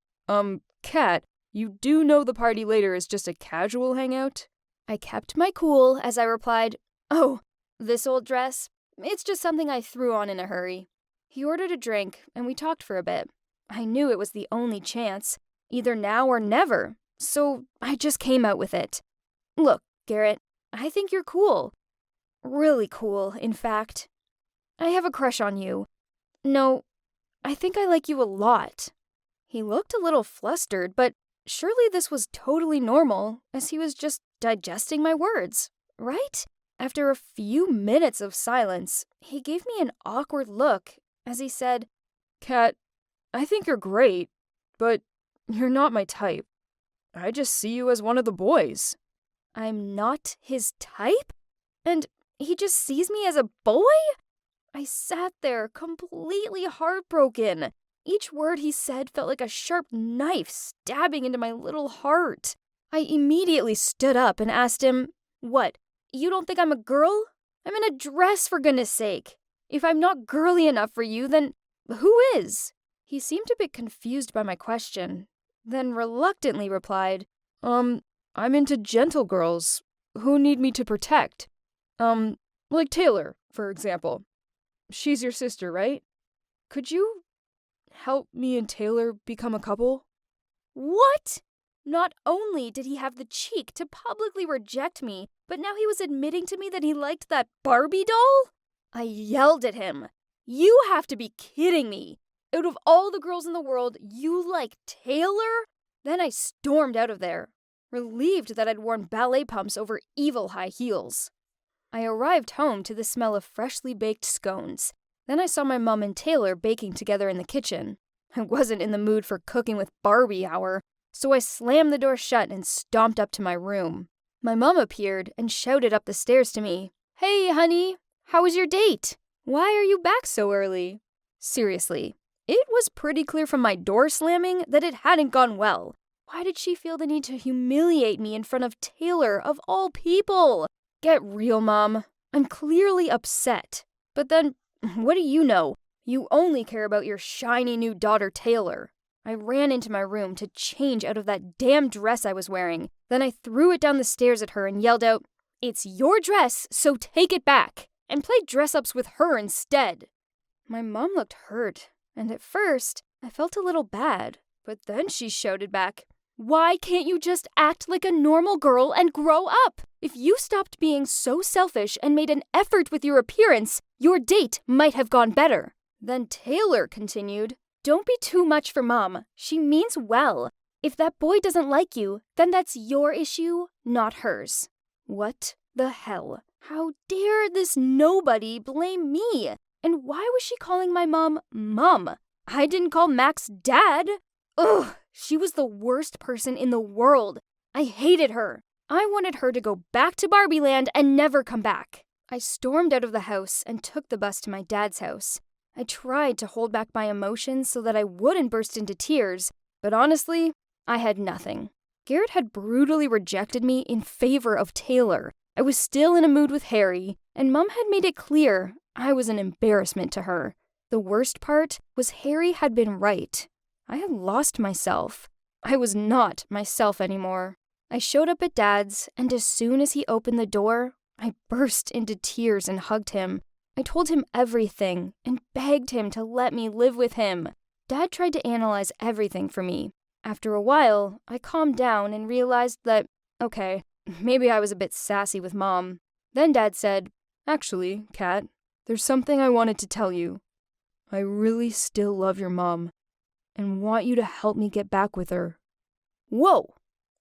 Kat, you do know the party later is just a casual hangout? I kept my cool as I replied, "Oh, this old dress? It's just something I threw on in a hurry." He ordered a drink and we talked for a bit. I knew it was the only chance, either now or never, so I just came out with it. "Look, Garrett, I think you're cool. Really cool, in fact. I have a crush on you. No, I think I like you a lot." He looked a little flustered, but surely this was totally normal, as he was just digesting my words, right? After a few minutes of silence, he gave me an awkward look as he said, "Kat, I think you're great, but you're not my type. I just see you as one of the boys." I'm not his type? And he just sees me as a boy? I sat there completely heartbroken. Each word he said felt like a sharp knife stabbing into my little heart. I immediately stood up and asked him, "What, you don't think I'm a girl? I'm in a dress, for goodness sake. If I'm not girly enough for you, then who is?" He seemed a bit confused by my question, then reluctantly replied, I'm into gentle girls who need me to protect. Like Taylor, for example." she's your sister, right? Could you help me and Taylor become a couple? What? Not only did he have the cheek to publicly reject me, but now he was admitting to me that he liked that Barbie doll? I yelled at him. You have to be kidding me. Out of all the girls in the world, you like Taylor? Then I stormed out of there, relieved that I'd worn ballet pumps over evil high heels. I arrived home to the smell of freshly baked scones. Then I saw my mom and Taylor baking together in the kitchen. I wasn't in the mood for cooking with Barbie hour, so I slammed the door shut and stomped up to my room. My mom appeared and shouted up the stairs to me, "Hey, honey, how was your date? Why are you back so early?" Seriously, it was pretty clear from my door slamming that it hadn't gone well. Why did she feel the need to humiliate me in front of Taylor, of all people? Get real, Mom. I'm clearly upset. But then, what do you know? You only care about your shiny new daughter, Taylor. I ran into my room to change out of that damn dress I was wearing. Then I threw it down the stairs at her and yelled out, "It's your dress, so take it back, and play dress-ups with her instead." My mom looked hurt, and at first, I felt a little bad. But then she shouted back, "Why can't you just act like a normal girl and grow up? If you stopped being so selfish and made an effort with your appearance, your date might have gone better." Then Taylor continued, "Don't be too much for Mom. She means well. If that boy doesn't like you, then that's your issue, not hers." What the hell? How dare this nobody blame me? And why was she calling my mom Mom? I didn't call Max Dad. Ugh, she was the worst person in the world. I hated her. I wanted her to go back to Barbie Land and never come back. I stormed out of the house and took the bus to my dad's house. I tried to hold back my emotions so that I wouldn't burst into tears, but honestly, I had nothing. Garrett had brutally rejected me in favor of Taylor. I was still in a mood with Harry, and Mom had made it clear I was an embarrassment to her. The worst part was Harry had been right. I had lost myself. I was not myself anymore. I showed up at Dad's, and as soon as he opened the door, I burst into tears and hugged him. I told him everything and begged him to let me live with him. Dad tried to analyze everything for me. After a while, I calmed down and realized that, okay, maybe I was a bit sassy with Mom. Then Dad said, "Actually, Kat, there's something I wanted to tell you. I really still love your mom and want you to help me get back with her." Whoa!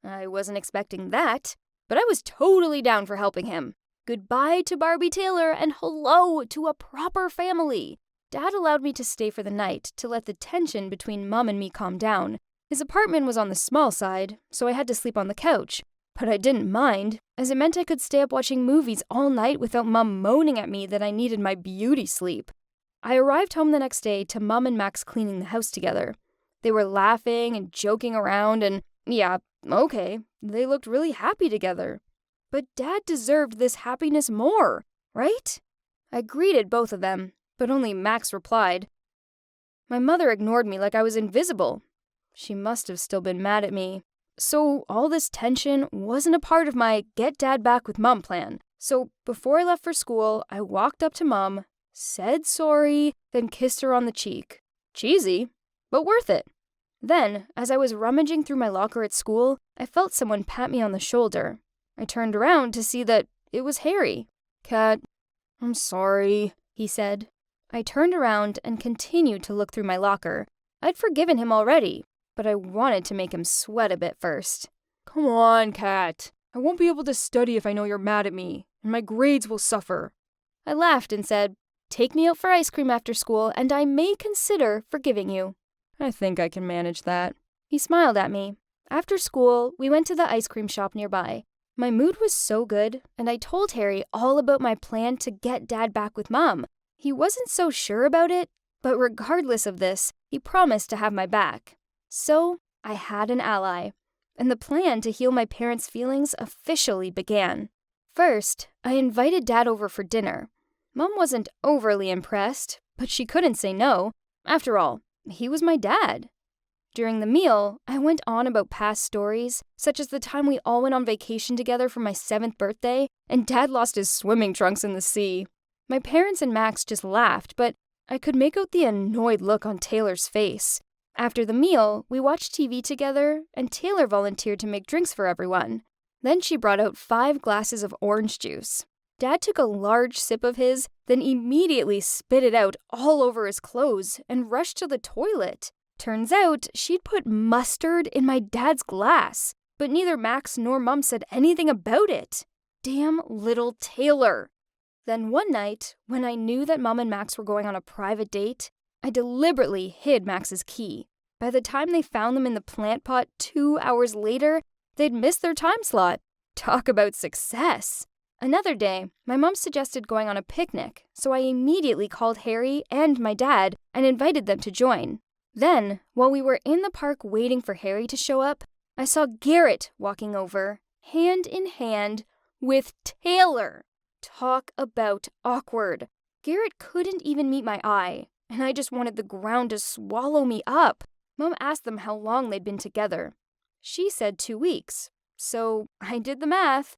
I wasn't expecting that, but I was totally down for helping him. Goodbye to Barbie Taylor and hello to a proper family. Dad allowed me to stay for the night to let the tension between Mom and me calm down. His apartment was on the small side, so I had to sleep on the couch. But I didn't mind, as it meant I could stay up watching movies all night without Mom moaning at me that I needed my beauty sleep. I arrived home the next day to Mom and Max cleaning the house together. They were laughing and joking around and, yeah, okay, they looked really happy together. But Dad deserved this happiness more, right? I greeted both of them, but only Max replied. My mother ignored me like I was invisible. She must have still been mad at me. So all this tension wasn't a part of my get Dad back with Mom plan. So before I left for school, I walked up to Mom, said sorry, then kissed her on the cheek. Cheesy, but worth it. Then, as I was rummaging through my locker at school, I felt someone pat me on the shoulder. I turned around to see that it was Harry. "Kat, I'm sorry," he said. I turned around and continued to look through my locker. I'd forgiven him already, but I wanted to make him sweat a bit first. "Come on, Kat. I won't be able to study if I know you're mad at me, and my grades will suffer." I laughed and said, "Take me out for ice cream after school, and I may consider forgiving you." "I think I can manage that." He smiled at me. After school, we went to the ice cream shop nearby. My mood was so good, and I told Harry all about my plan to get Dad back with Mom. He wasn't so sure about it, but regardless of this, he promised to have my back. So, I had an ally, and the plan to heal my parents' feelings officially began. First, I invited Dad over for dinner. Mom wasn't overly impressed, but she couldn't say no. After all, he was my dad. During the meal, I went on about past stories, such as the time we all went on vacation together for my 7th birthday, and Dad lost his swimming trunks in the sea. My parents and Max just laughed, but I could make out the annoyed look on Taylor's face. After the meal, we watched TV together, and Taylor volunteered to make drinks for everyone. Then she brought out 5 glasses of orange juice. Dad took a large sip of his, then immediately spit it out all over his clothes and rushed to the toilet. Turns out she'd put mustard in my dad's glass, but neither Max nor Mom said anything about it. Damn little Taylor. Then one night, when I knew that Mom and Max were going on a private date, I deliberately hid Max's key. By the time they found them in the plant pot 2 hours later, they'd missed their time slot. Talk about success. Another day, my mom suggested going on a picnic, so I immediately called Harry and my dad and invited them to join. Then, while we were in the park waiting for Harry to show up, I saw Garrett walking over, hand in hand, with Taylor. Talk about awkward. Garrett couldn't even meet my eye, and I just wanted the ground to swallow me up. Mom asked them how long they'd been together. She said 2 weeks, so I did the math.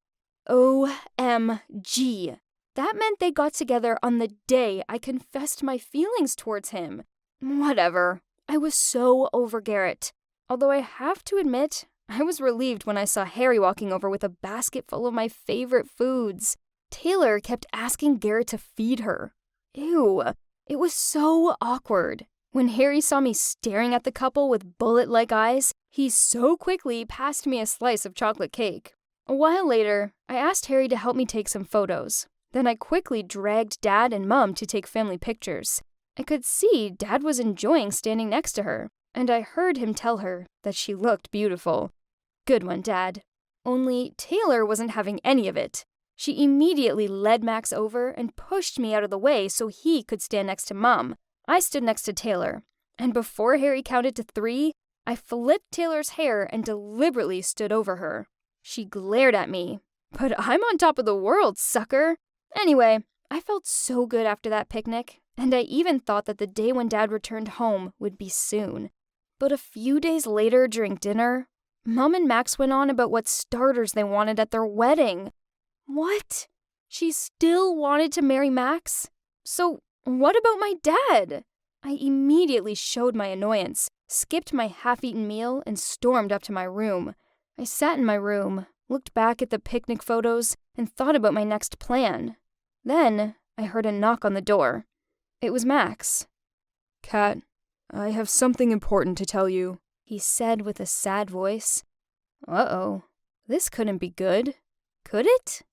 OMG. That meant they got together on the day I confessed my feelings towards him. Whatever. I was so over Garrett. Although I have to admit, I was relieved when I saw Harry walking over with a basket full of my favorite foods. Taylor kept asking Garrett to feed her. Ew. It was so awkward. When Harry saw me staring at the couple with bullet-like eyes, he so quickly passed me a slice of chocolate cake. A while later, I asked Harry to help me take some photos. Then I quickly dragged Dad and Mom to take family pictures. I could see Dad was enjoying standing next to her, and I heard him tell her that she looked beautiful. Good one, Dad. Only Taylor wasn't having any of it. She immediately led Max over and pushed me out of the way so he could stand next to Mom. I stood next to Taylor, and before Harry counted to 3, I flipped Taylor's hair and deliberately stood over her. She glared at me. But I'm on top of the world, sucker! Anyway, I felt so good after that picnic, and I even thought that the day when Dad returned home would be soon. But a few days later during dinner, Mom and Max went on about what starters they wanted at their wedding. What? She still wanted to marry Max? So what about my dad? I immediately showed my annoyance, skipped my half-eaten meal, and stormed up to my room. I sat in my room, looked back at the picnic photos, and thought about my next plan. Then I heard a knock on the door. It was Max. "Kat, I have something important to tell you," he said with a sad voice. Uh-oh, this couldn't be good. Could it?